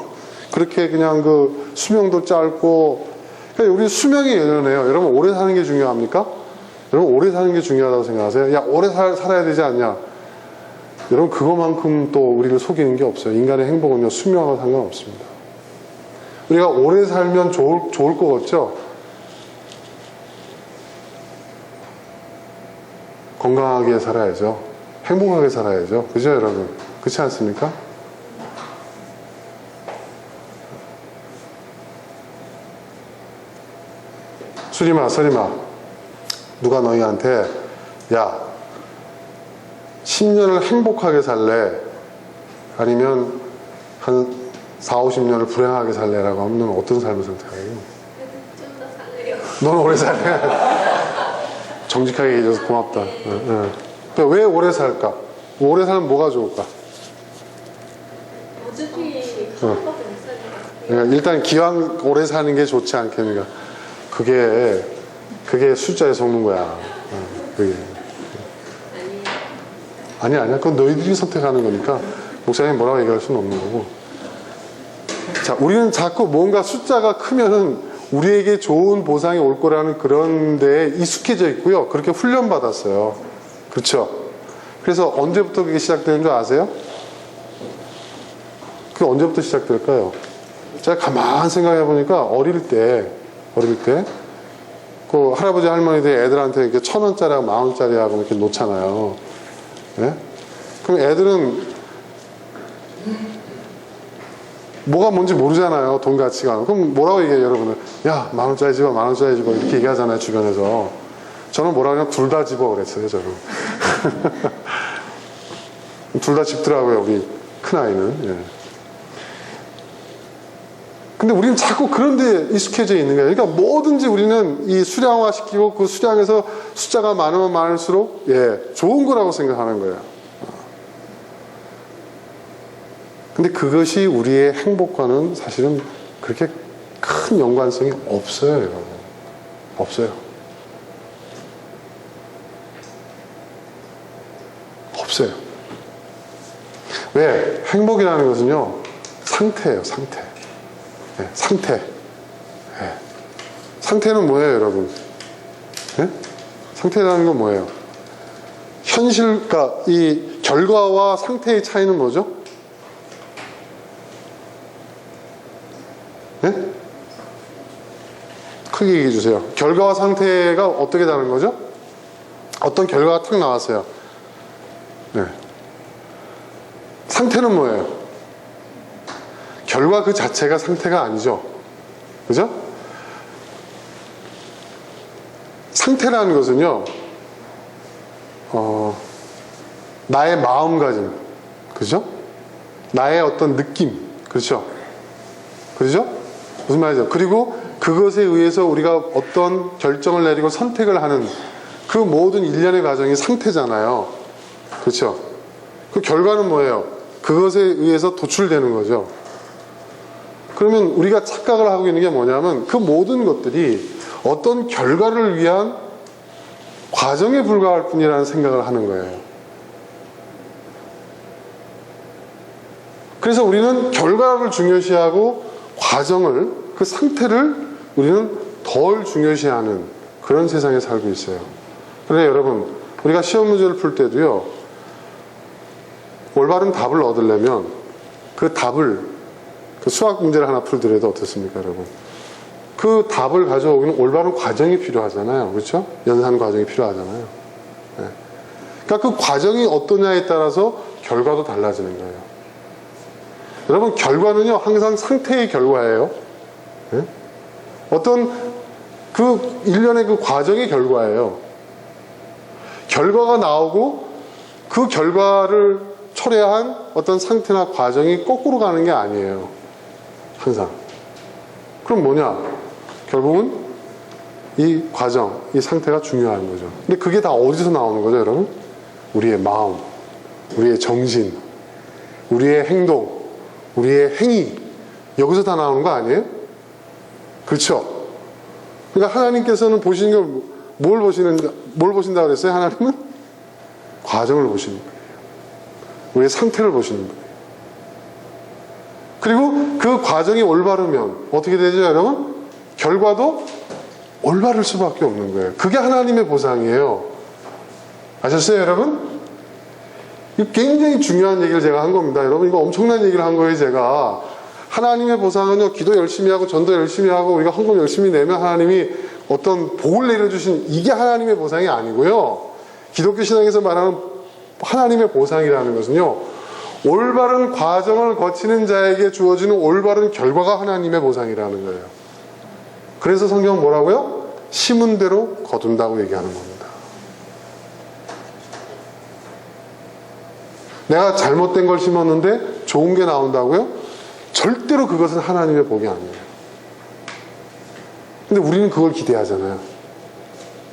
그렇게 그냥 그 수명도 짧고. 그러니까 우리 수명이 예전에요. 여러분, 오래 사는 게 중요합니까? 여러분, 오래 사는 게 중요하다고 생각하세요? 야, 오래 살아야 되지 않냐? 여러분, 그거만큼 또 우리를 속이는 게 없어요. 인간의 행복은요, 수명하고 상관없습니다. 우리가 오래 살면 좋을 것 같죠? 건강하게 살아야죠. 행복하게 살아야죠. 그죠, 여러분? 그렇지 않습니까? 수리마, 서리마, 누가 너희한테 야, 10년을 행복하게 살래? 아니면 한 4, 50년을 불행하게 살래라고 하면 어떤 삶을 선택해요? 좀 더 살래요. 넌 오래 살래? 정직하게 얘기해줘서 고맙다. 그러니까 왜 오래 살까? 오래 살면 뭐가 좋을까? 어차피 하나밖에 못 살니까. 그러니까 일단 기왕 오래 사는 게 좋지 않겠는가? 그게 숫자에 속는 거야. 그게. 아니야. 그건 너희들이 선택하는 거니까 목사님이 뭐라고 얘기할 수는 없는 거고. 자, 우리는 자꾸 뭔가 숫자가 크면은 우리에게 좋은 보상이 올 거라는 그런 데에 익숙해져 있고요. 그렇게 훈련받았어요. 그렇죠? 그래서 언제부터 그게 시작되는 줄 아세요? 그게 언제부터 시작될까요? 제가 가만 생각해 보니까 어릴 때, 그 할아버지 할머니들이 애들한테 이렇게 1,000원짜리하고 10,000원짜리하고 이렇게 놓잖아요. 네? 그럼 애들은 뭐가 뭔지 모르잖아요. 돈 가치가. 그럼 뭐라고 얘기해요, 여러분은? 야, 10,000원짜리 집어, 10,000원짜리 집어. 이렇게 얘기하잖아요, 주변에서. 저는 뭐라고 그냥 둘 다 집어 그랬어요, 저는. 둘 다 집더라고요, 우리 큰아이는. 예. 근데 우리는 자꾸 그런 데 익숙해져 있는 거예요. 그러니까 뭐든지 우리는 이 수량화 시키고 그 수량에서 숫자가 많으면 많을수록, 좋은 거라고 생각하는 거예요. 근데 그것이 우리의 행복과는 사실은 그렇게 큰 연관성이 없어요, 여러분. 없어요. 없어요. 왜? 행복이라는 것은요, 상태예요, 상태. 네, 상태. 네. 상태는 뭐예요, 여러분? 네? 상태라는 건 뭐예요? 그러니까 이 결과와 상태의 차이는 뭐죠? 네? 크게 얘기해 주세요. 결과와 상태가 어떻게 다른 거죠? 어떤 결과가 탁 나왔어요. 네. 상태는 뭐예요? 결과 그 자체가 상태가 아니죠. 그죠? 상태라는 것은요, 나의 마음가짐, 그죠? 나의 어떤 느낌, 그렇죠? 그죠? 무슨 말이죠? 그리고 그것에 의해서 우리가 어떤 결정을 내리고 선택을 하는 그 모든 일련의 과정이 상태잖아요. 그렇죠? 그 결과는 뭐예요? 그것에 의해서 도출되는 거죠. 그러면 우리가 착각을 하고 있는 게 뭐냐면 그 모든 것들이 어떤 결과를 위한 과정에 불과할 뿐이라는 생각을 하는 거예요. 그래서 우리는 결과를 중요시하고 과정을, 그 상태를 우리는 덜 중요시하는 그런 세상에 살고 있어요. 그런데 여러분, 우리가 시험 문제를 풀 때도요, 올바른 답을 얻으려면 그 답을, 그 수학 문제를 하나 풀더라도 어떻습니까, 여러분? 그 답을 가져오기는 올바른 과정이 필요하잖아요. 그렇죠? 연산 과정이 필요하잖아요. 네. 그러니까 그 과정이 어떠냐에 따라서 결과도 달라지는 거예요. 여러분, 결과는요, 항상 상태의 결과예요. 네? 어떤 그 일련의 그 과정의 결과예요. 결과가 나오고 그 결과를 초래한 어떤 상태나 과정이 거꾸로 가는 게 아니에요. 항상. 그럼 뭐냐? 결국은 이 과정, 이 상태가 중요한 거죠. 근데 그게 다 어디서 나오는 거죠, 여러분? 우리의 마음, 우리의 정신, 우리의 행동, 우리의 행위, 여기서 다 나오는 거 아니에요? 그렇죠? 그러니까 하나님께서는 보시는 걸 뭘 보신다고 그랬어요? 하나님은? 과정을 보시는 거예요. 우리의 상태를 보시는 거예요. 그리고 그 과정이 올바르면 어떻게 되죠, 여러분? 결과도 올바를 수밖에 없는 거예요. 그게 하나님의 보상이에요. 아셨어요, 여러분? 이거 굉장히 중요한 얘기를 제가 한 겁니다. 여러분, 이거 엄청난 얘기를 한 거예요, 제가. 하나님의 보상은요, 기도 열심히 하고 전도 열심히 하고 우리가 헌금 열심히 내면 하나님이 어떤 복을 내려주신, 이게 하나님의 보상이 아니고요. 기독교 신앙에서 말하는 하나님의 보상이라는 것은요, 올바른 과정을 거치는 자에게 주어지는 올바른 결과가 하나님의 보상이라는 거예요. 그래서 성경은 뭐라고요? 심은 대로 거둔다고 얘기하는 겁니다. 내가 잘못된 걸 심었는데 좋은 게 나온다고요? 절대로 그것은 하나님의 복이 아니에요. 근데 우리는 그걸 기대하잖아요.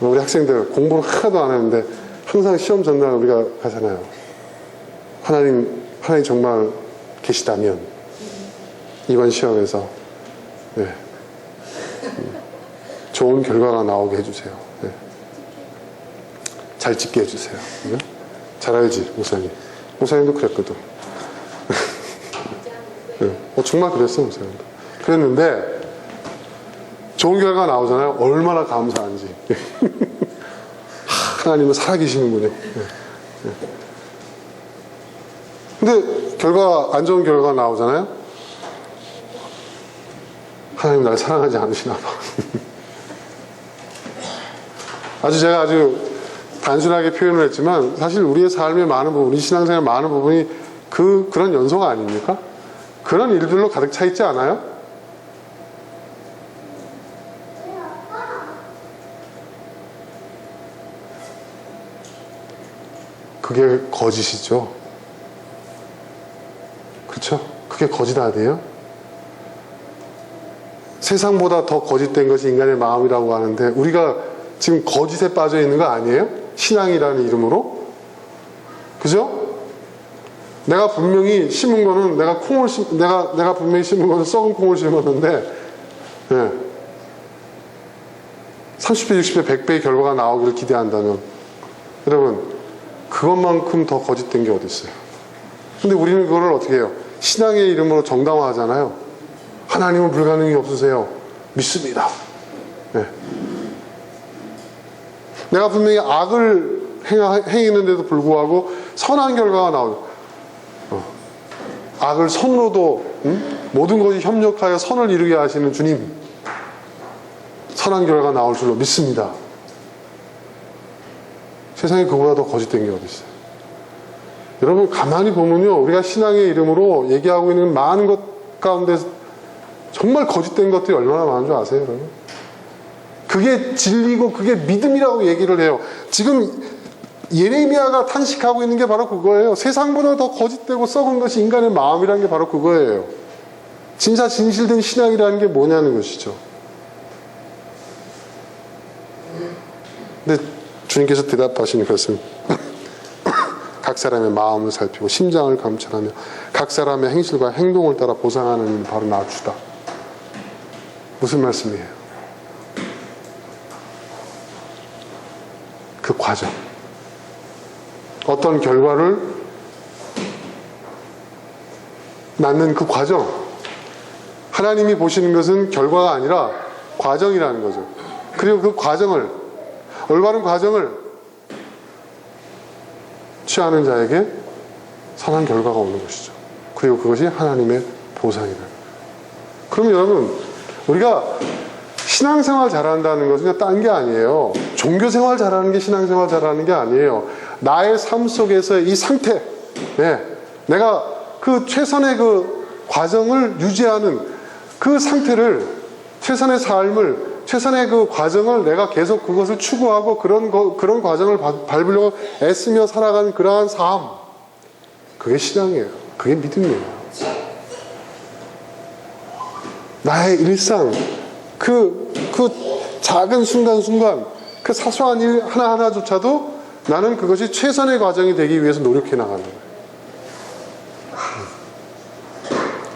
우리 학생들 공부를 하나도 안 했는데 항상 시험 전날 우리가 가잖아요. 하나님 정말 계시다면 이번 시험에서 네. 좋은 결과가 나오게 해주세요. 네. 잘 찍게 해주세요. 네? 잘 알지, 목사님. 목사님도 그랬거든. 네. 정말 그랬어, 목사님도. 그랬는데 좋은 결과가 나오잖아요. 얼마나 감사한지. 하나님은 살아계시는군요. 네. 근데 안 좋은 결과가 나오잖아요. 하나님 날 사랑하지 않으시나 봐. 제가 아주 단순하게 표현을 했지만 사실 우리의 삶의 많은 부분, 우리 신앙생활 많은 부분이 그런 연소가 아닙니까? 그런 일들로 가득 차 있지 않아요? 그게 거짓이죠. 그렇죠? 그게 거짓 아니에요? 세상보다 더 거짓된 것이 인간의 마음이라고 하는데 우리가 지금 거짓에 빠져 있는 거 아니에요? 신앙이라는 이름으로? 그죠? 내가 분명히 심은 거는 내가 분명히 심은 거는 썩은 콩을 심었는데 네. 30배, 60배, 100배의 결과가 나오기를 기대한다면 여러분 그것만큼 더 거짓된 게 어디 있어요? 근데 우리는 그거를 어떻게 해요? 신앙의 이름으로 정당화하잖아요. 하나님은 불가능이 없으세요. 믿습니다. 네. 내가 분명히 악을 행했는데도 불구하고 선한 결과가 나오죠. 악을 선으로도 모든 것이 협력하여 선을 이루게 하시는 주님, 선한 결과가 나올 줄로 믿습니다. 세상에 그보다 더 거짓된 게 어디 있어요? 여러분 가만히 보면요, 우리가 신앙의 이름으로 얘기하고 있는 많은 것 가운데 정말 거짓된 것들이 얼마나 많은 줄 아세요, 여러분? 그게 진리고 그게 믿음이라고 얘기를 해요. 지금 예레미야가 탄식하고 있는 게 바로 그거예요. 세상보다 더 거짓되고 썩은 것이 인간의 마음이라는 게 바로 그거예요. 진짜 진실된 신앙이라는 게 뭐냐는 것이죠. 근데 주님께서 대답하시는 것은 각 사람의 마음을 살피고 심장을 감찰하며 각 사람의 행실과 행동을 따라 보상하는 일이 바로 나 주다. 무슨 말씀이에요? 그 과정, 어떤 결과를 낳는 그 과정, 하나님이 보시는 것은 결과가 아니라 과정이라는 거죠. 그리고 그 과정을, 올바른 과정을 취하는 자에게 선한 결과가 오는 것이죠. 그리고 그것이 하나님의 보상이다. 그럼 여러분, 우리가 신앙생활 잘한다는 것은 그냥 딴 게 아니에요. 종교생활 잘하는 게 신앙생활 잘하는 게 아니에요. 나의 삶 속에서의 이 상태, 네, 내가 그 최선의 그 과정을 유지하는 그 상태를, 최선의 삶을, 최선의 그 과정을 내가 계속 그것을 추구하고 그런 과정을 밟으려고 애쓰며 살아가는 그러한 삶, 그게 신앙이에요. 그게 믿음이에요. 나의 일상, 그 작은 순간순간, 그 사소한 일 하나하나조차도 나는 그것이 최선의 과정이 되기 위해서 노력해 나가는 거예요.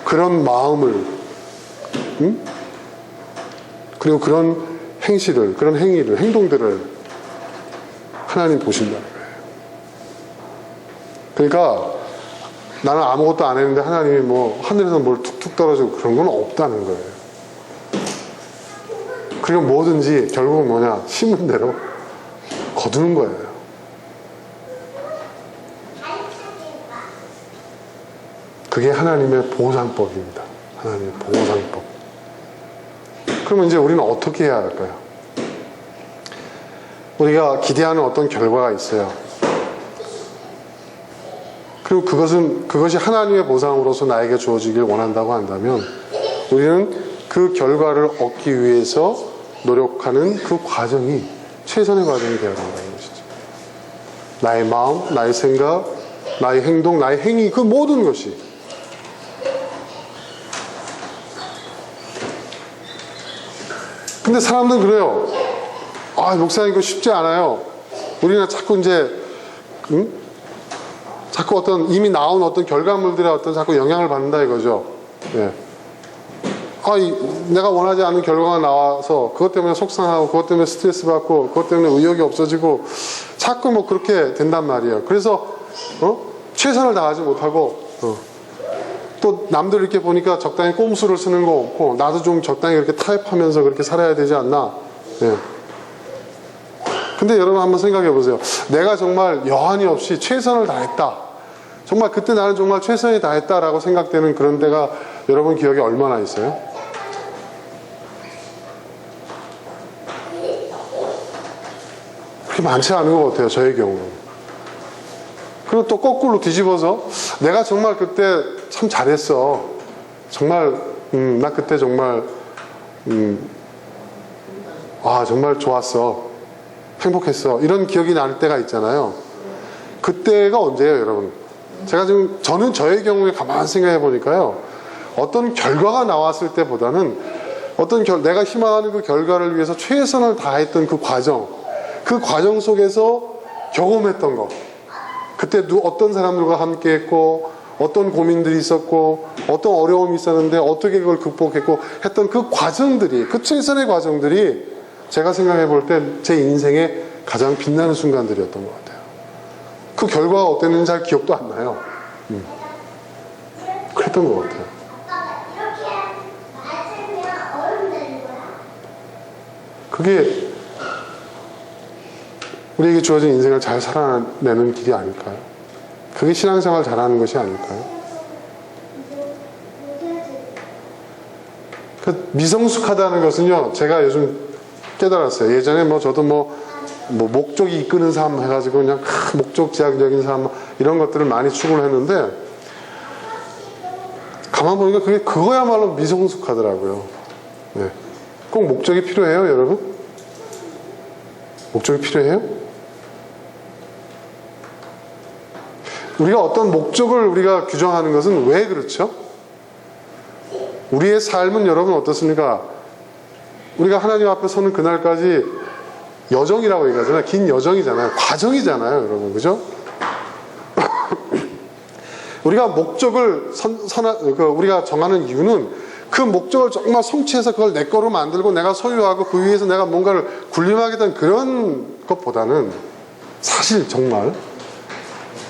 그런 마음을, 그리고 그런 행실을, 그런 행위를, 행동들을 하나님 보신다는 거예요. 그러니까 나는 아무것도 안 했는데 하나님이 뭐 하늘에서 뭘 툭툭 떨어지고 그런 건 없다는 거예요. 그리고 뭐든지 결국은 뭐냐, 심은 대로 거두는 거예요. 그게 하나님의 보상법입니다. 하나님의 보상법. 그러면 이제 우리는 어떻게 해야 할까요? 우리가 기대하는 어떤 결과가 있어요. 그리고 그것이 하나님의 보상으로서 나에게 주어지길 원한다고 한다면 우리는 그 결과를 얻기 위해서 노력하는 그 과정이 최선의 과정이 되어야 된다는 것이죠. 나의 마음, 나의 생각, 나의 행동, 나의 행위, 그 모든 것이. 근데 사람들은 그래요. 아, 목사님, 이거 쉽지 않아요. 우리는 자꾸 이제, 자꾸 어떤 이미 나온 어떤 결과물들의 어떤 자꾸 영향을 받는다 이거죠. 예. 아, 내가 원하지 않는 결과가 나와서 그것 때문에 속상하고, 그것 때문에 스트레스 받고, 그것 때문에 의욕이 없어지고, 자꾸 뭐 그렇게 된단 말이에요. 그래서, 최선을 다하지 못하고, 또 남들 이렇게 보니까 적당히 꼼수를 쓰는 거 없고, 나도 좀 적당히 그렇게 타협하면서 그렇게 살아야 되지 않나. 예. 근데 여러분 한번 생각해 보세요. 내가 정말 여한이 없이 최선을 다했다. 정말 그때 나는 정말 최선이 다했다라고 생각되는 그런 데가 여러분 기억에 얼마나 있어요? 그렇게 많지 않은 것 같아요. 저의 경우는. 그리고 또 거꾸로 뒤집어서 내가 정말 그때 참 잘했어. 정말 나 그때 정말 정말 좋았어. 행복했어. 이런 기억이 날 때가 있잖아요. 그때가 언제예요, 여러분? 저는 저의 경우에 가만히 생각해 보니까요. 어떤 결과가 나왔을 때보다는 내가 희망하는 그 결과를 위해서 최선을 다했던 그 과정 속에서 경험했던 거. 그때 어떤 사람들과 함께 했고, 어떤 고민들이 있었고, 어떤 어려움이 있었는데 어떻게 그걸 극복했고 했던 그 과정들이, 그 최선의 과정들이 제가 생각해 볼 때 제 인생의 가장 빛나는 순간들이었던 것 같아요. 그 결과가 어땠는지 잘 기억도 안 나요. 그랬던 것 같아요. 그게 우리에게 주어진 인생을 잘 살아내는 길이 아닐까요? 그게 신앙생활 잘하는 것이 아닐까요? 그 미성숙하다는 것은요, 제가 요즘 깨달았어요. 예전에 저도 목적이 이끄는 삶 해가지고 그냥 목적지향적인 삶 이런 것들을 많이 추구를 했는데 가만 보니까 그거야말로 미성숙하더라고요. 네. 꼭 목적이 필요해요, 여러분? 목적이 필요해요? 우리가 어떤 목적을 우리가 규정하는 것은 왜 그렇죠? 우리의 삶은 여러분 어떻습니까? 우리가 하나님 앞에 서는 그날까지 여정이라고 얘기하잖아요. 긴 여정이잖아요. 과정이잖아요, 여러분. 그죠? 우리가 목적을 우리가 정하는 이유는 그 목적을 정말 성취해서 그걸 내 거로 만들고 내가 소유하고 그 위해서 내가 뭔가를 군림하겠다는 그런 것보다는 사실 정말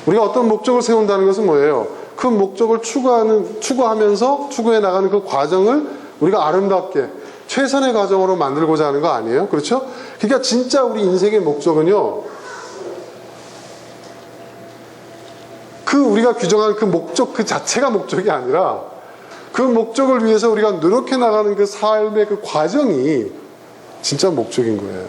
우리가 어떤 목적을 세운다는 것은 뭐예요? 그 목적을 추구하면서 추구해 나가는 그 과정을 우리가 아름답게 최선의 과정으로 만들고자 하는 거 아니에요? 그렇죠? 그러니까 진짜 우리 인생의 목적은요, 우리가 규정한 그 목적 그 자체가 목적이 아니라 그 목적을 위해서 우리가 노력해 나가는 그 삶의 그 과정이 진짜 목적인 거예요.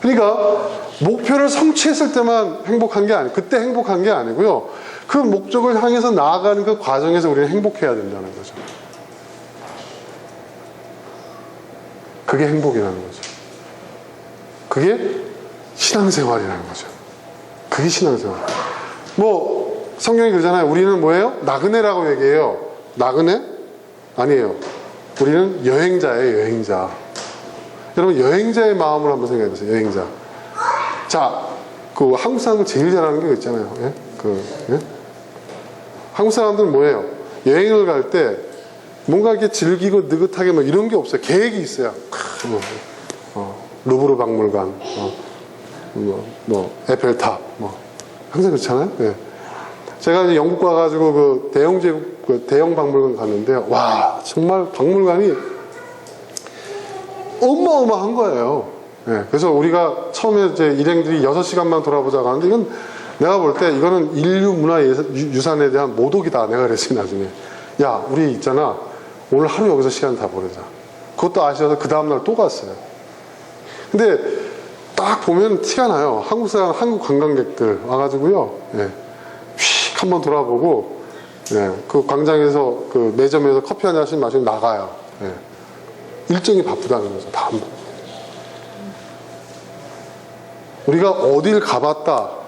그러니까 목표를 성취했을 때만 행복한 게 아니고, 그때 행복한 게 아니고요, 그 목적을 향해서 나아가는 그 과정에서 우리는 행복해야 된다는 거죠. 그게 행복이라는 거죠. 그게 신앙생활이라는 거죠. 그게 신앙생활. 성경이 그러잖아요. 우리는 뭐예요? 나그네라고 얘기해요. 나그네? 아니에요. 우리는 여행자예요, 여행자. 여러분, 여행자의 마음을 한번 생각해 보세요, 여행자. 자, 한국 사람들 제일 잘하는 게 있잖아요. 예? 한국 사람들은 뭐예요? 여행을 갈 때 뭔가 이렇게 즐기고 느긋하게 이런 게 없어요. 계획이 있어요. 루브르 박물관, 에펠탑, 항상 그렇잖아요. 예. 제가 이제 영국 가가지고 대형 박물관 갔는데, 와, 정말 박물관이 어마어마한 거예요. 예. 그래서 우리가 처음에 이제 일행들이 6시간만 돌아보자고 하는데, 이건 내가 볼 때 이거는 인류 문화 유산에 대한 모독이다. 내가 그랬어요, 나중에. 야, 우리 있잖아. 오늘 하루 여기서 시간 다 보내자. 그것도 아셔서 그 다음날 또 갔어요. 근데 딱 보면 티가 나요. 한국 관광객들 와가지고요. 예. 휙 한번 돌아보고, 예. 그 광장에서, 그 매점에서 커피 한 잔씩 마시고 나가요. 예. 일정이 바쁘다는 거죠. 다 한 번. 우리가 어딜 가봤다.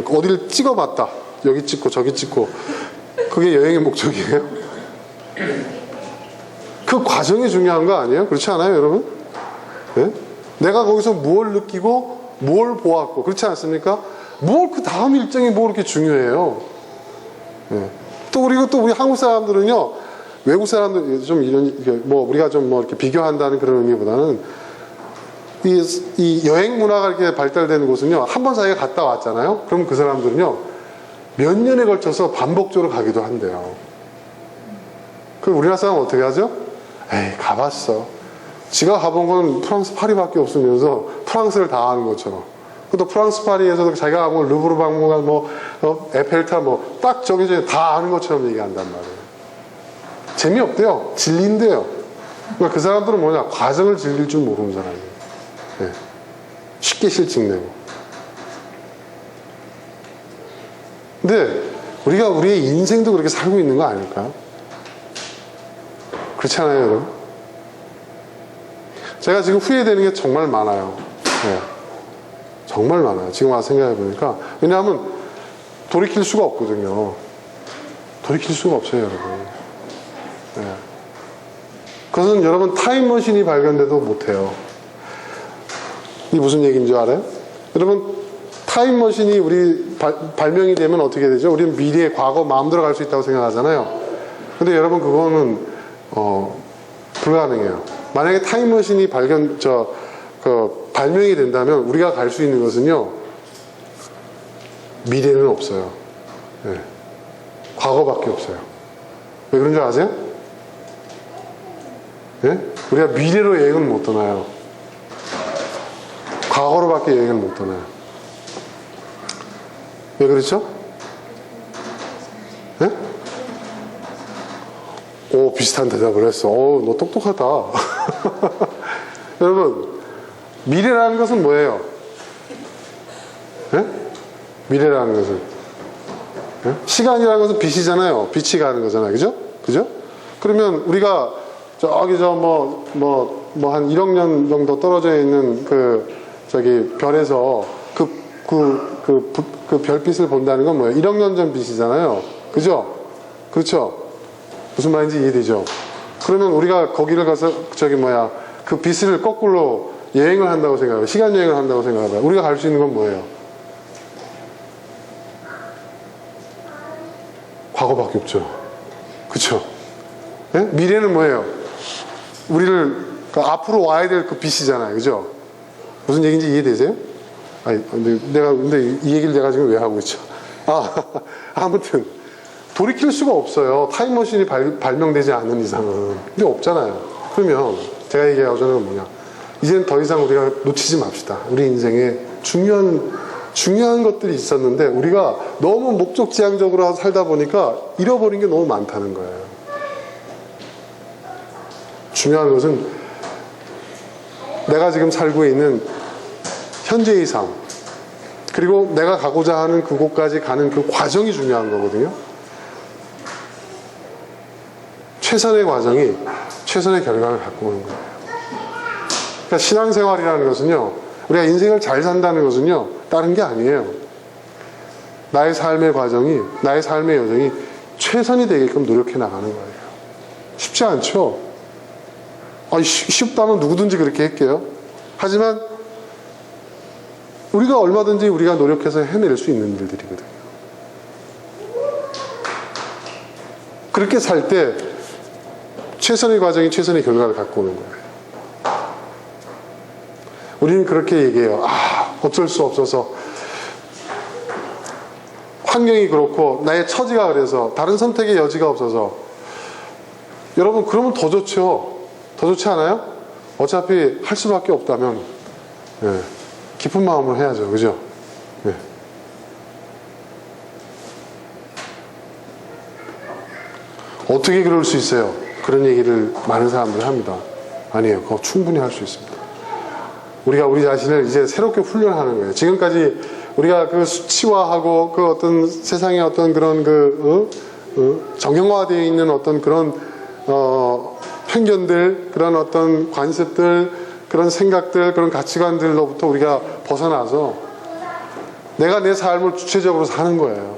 어딜 찍어봤다. 여기 찍고 저기 찍고. 그게 여행의 목적이에요. 그 과정이 중요한 거 아니에요? 그렇지 않아요, 여러분? 예? 내가 거기서 무엇을 느끼고 뭘 보았고, 그렇지 않습니까? 뭘 그 다음 일정이 뭐 그렇게 중요해요? 예. 또 그리고 또 우리 한국 사람들은요, 외국 사람들 좀 이런 뭐 우리가 좀 뭐 이렇게 비교한다는 그런 의미보다는 이 여행 문화가 이렇게 발달되는 곳은요, 한 번 사이에 갔다 왔잖아요. 그럼 그 사람들은요, 몇 년에 걸쳐서 반복적으로 가기도 한대요. 그럼 우리나라 사람은 어떻게 하죠? 에이, 가봤어. 지가 가본 건 프랑스 파리밖에 없으면서 프랑스를 다 아는 것처럼. 또 프랑스 파리에서도 자기가 가본 루브르 박물관, 에펠탑, 딱 저기 다 아는 것처럼 얘기한단 말이에요. 재미없대요. 질린대요. 그러니까 그 사람들은 뭐냐? 과정을 즐길 줄 모르는 사람이에요. 네. 쉽게 실증내고. 근데 우리가 우리의 인생도 그렇게 살고 있는 거 아닐까요? 그렇지 않아요, 여러분? 제가 지금 후회되는 게 정말 많아요. 네. 정말 많아요. 지금 와서 생각해보니까. 왜냐하면 돌이킬 수가 없거든요. 돌이킬 수가 없어요, 여러분. 네. 그것은 여러분 타임머신이 발견돼도 못해요. 이게 무슨 얘기인 줄 알아요? 여러분 타임머신이 우리 발명이 되면 어떻게 되죠? 우리는 미래, 과거 마음대로 갈 수 있다고 생각하잖아요. 근데 여러분 그거는 불가능해요. 만약에 타임머신이 발명이 된다면 우리가 갈 수 있는 것은요, 미래는 없어요. 네. 과거밖에 없어요. 왜 그런 줄 아세요? 네? 우리가 미래로 여행은 못 떠나요. 과거로밖에 여행을 못 떠나요. 왜 그렇죠? 네? 오, 비슷한 대답을 했어. 오, 너 똑똑하다. 여러분, 미래라는 것은 뭐예요? 네? 미래라는 것은 네? 시간이라는 것은 빛이잖아요. 빛이 가는 거잖아요. 그죠? 그죠? 그러면 우리가 저기 한 1억 년 정도 떨어져 있는 별에서 그 별빛을 본다는 건 뭐예요? 1억 년 전 빛이잖아요. 그죠? 그렇죠? 무슨 말인지 이해되죠? 그러면 우리가 거기를 가서 그 빛을 거꾸로 여행을 한다고 생각해요. 시간 여행을 한다고 생각해요. 우리가 갈 수 있는 건 뭐예요? 과거밖에 없죠. 그쵸? 네? 미래는 뭐예요? 우리를 앞으로 와야 될 그 빛이잖아요. 그죠? 무슨 얘기인지 이해되세요? 근데 이 얘기를 내가 지금 왜 하고 있죠? 아무튼 돌이킬 수가 없어요. 타임머신이 발명되지 않는 이상은. 근데 없잖아요. 그러면 제가 얘기하자는 건 뭐냐? 이제는 더 이상 우리가 놓치지 맙시다. 우리 인생에 중요한 것들이 있었는데 우리가 너무 목적지향적으로 살다 보니까 잃어버린 게 너무 많다는 거예요. 중요한 것은 내가 지금 살고 있는 현재의 삶, 그리고 내가 가고자 하는 그곳까지 가는 그 과정이 중요한 거거든요. 최선의 과정이 최선의 결과를 갖고 오는 거예요. 그러니까 신앙생활이라는 것은요, 우리가 인생을 잘 산다는 것은요, 다른 게 아니에요. 나의 삶의 과정이, 나의 삶의 여정이 최선이 되게끔 노력해 나가는 거예요. 쉽지 않죠? 쉽다면 누구든지 그렇게 할게요. 하지만 우리가 얼마든지 우리가 노력해서 해낼 수 있는 일들이거든요. 그렇게 살 때 최선의 과정이 최선의 결과를 갖고 오는 거예요. 우리는 그렇게 얘기해요. 어쩔 수 없어서 환경이 그렇고 나의 처지가 그래서 다른 선택의 여지가 없어서. 여러분, 그러면 더 좋죠. 더 좋지 않아요? 어차피 할 수밖에 없다면 기쁜 마음으로 해야죠. 그죠? 네. 어떻게 그럴 수 있어요? 그런 얘기를 많은 사람들이 합니다. 아니에요. 그거 충분히 할 수 있습니다. 우리가 우리 자신을 이제 새롭게 훈련하는 거예요. 지금까지 우리가 그 수치화하고 그 어떤 세상의 어떤 그런 정형화되어 있는 어떤 그런 편견들, 그런 어떤 관습들, 그런 생각들, 그런 가치관들로부터 우리가 벗어나서 내가 내 삶을 주체적으로 사는 거예요.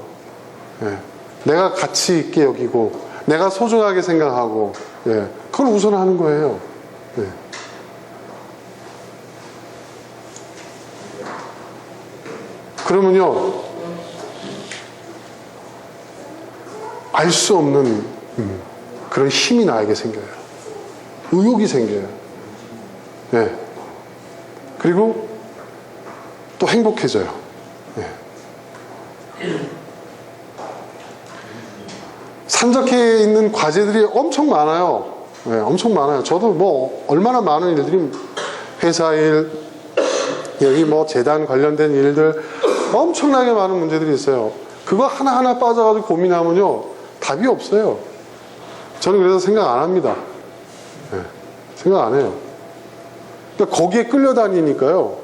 네. 내가 가치 있게 여기고 내가 소중하게 생각하고, 예, 그걸 우선하는 거예요. 예. 그러면요, 알 수 없는 그런 힘이 나에게 생겨요. 의욕이 생겨요. 예. 그리고 또 행복해져요. 예. 산적해 있는 과제들이 엄청 많아요. 예, 엄청 많아요. 저도 뭐 얼마나 많은 일들이 회사 일, 여기 뭐 재단 관련된 일들 엄청나게 많은 문제들이 있어요. 그거 하나하나 빠져가지고 고민하면요 답이 없어요. 저는 그래서 생각 안 합니다. 예, 생각 안 해요. 그러니까 거기에 끌려다니니까요.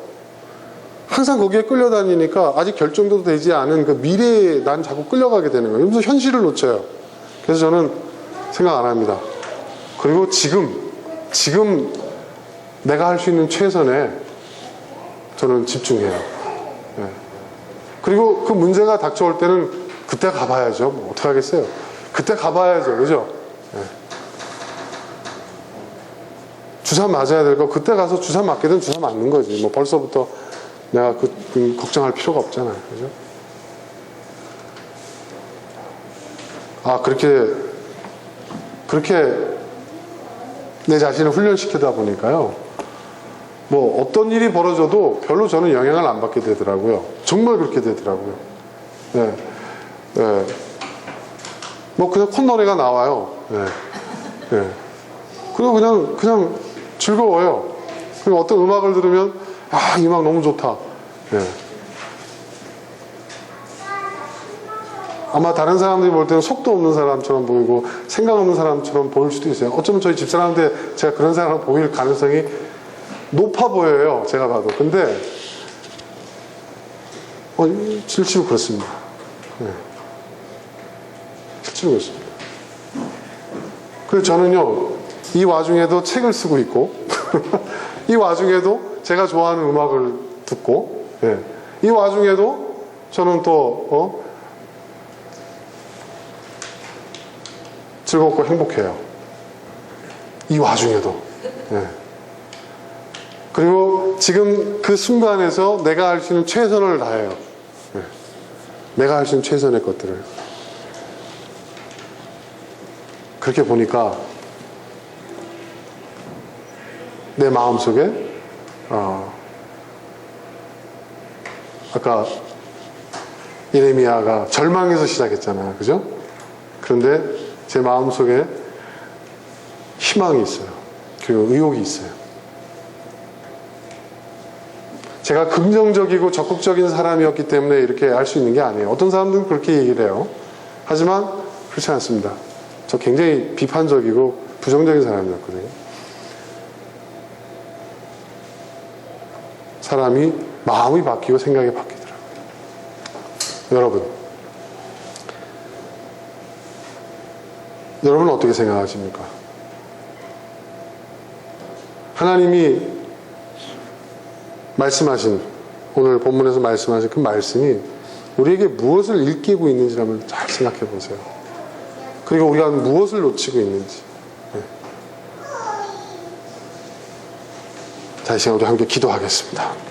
항상 거기에 끌려다니니까 아직 결정도 되지 않은 그 미래에 난 자꾸 끌려가게 되는 거예요. 그래서 현실을 놓쳐요. 그래서 저는 생각 안 합니다. 그리고 지금 내가 할 수 있는 최선에 저는 집중해요. 예. 그리고 그 문제가 닥쳐올 때는 그때 가봐야죠. 뭐 어떻게 하겠어요? 그때 가봐야죠. 그죠? 예. 주사 맞아야 될 거 그때 가서 주사 맞게 되면 주사 맞는 거지. 뭐 벌써부터 내가 걱정할 필요가 없잖아요. 그죠? 아, 그렇게 내 자신을 훈련시키다 보니까요. 뭐 어떤 일이 벌어져도 별로 저는 영향을 안 받게 되더라고요. 정말 그렇게 되더라고요. 예. 예. 뭐 그냥 콧노래가 나와요. 예. 예. 그냥 즐거워요. 그리고 어떤 음악을 들으면 아, 이 음악 너무 좋다. 예. 아마 다른 사람들이 볼 때는 속도 없는 사람처럼 보이고 생각 없는 사람처럼 보일 수도 있어요. 어쩌면 저희 집사람한테 제가 그런 사람을 보일 가능성이 높아 보여요. 제가 봐도. 근데 실제로 그렇습니다. 네. 실제로 그렇습니다. 그래서 저는요, 이 와중에도 책을 쓰고 있고 이 와중에도 제가 좋아하는 음악을 듣고, 예. 이 와중에도 저는 또 즐겁고 행복해요. 이 와중에도. 예. 그리고 지금 그 순간에서 내가 할 수 있는 최선을 다해요. 예. 내가 할 수 있는 최선의 것들을. 그렇게 보니까 내 마음속에 아까 예레미야가 절망에서 시작했잖아요. 그죠? 그런데 제 마음속에 희망이 있어요. 그리고 의욕이 있어요. 제가 긍정적이고 적극적인 사람이었기 때문에 이렇게 할 수 있는 게 아니에요. 어떤 사람들은 그렇게 얘기를 해요. 하지만 그렇지 않습니다. 저 굉장히 비판적이고 부정적인 사람이었거든요. 사람이 마음이 바뀌고 생각이 바뀌더라고요. 여러분은 어떻게 생각하십니까? 하나님이 말씀하신, 오늘 본문에서 말씀하신 그 말씀이 우리에게 무엇을 일깨우고 있는지 한번 잘 생각해 보세요. 그리고 우리가 무엇을 놓치고 있는지. 네. 자, 이 시간 우리 함께 기도하겠습니다.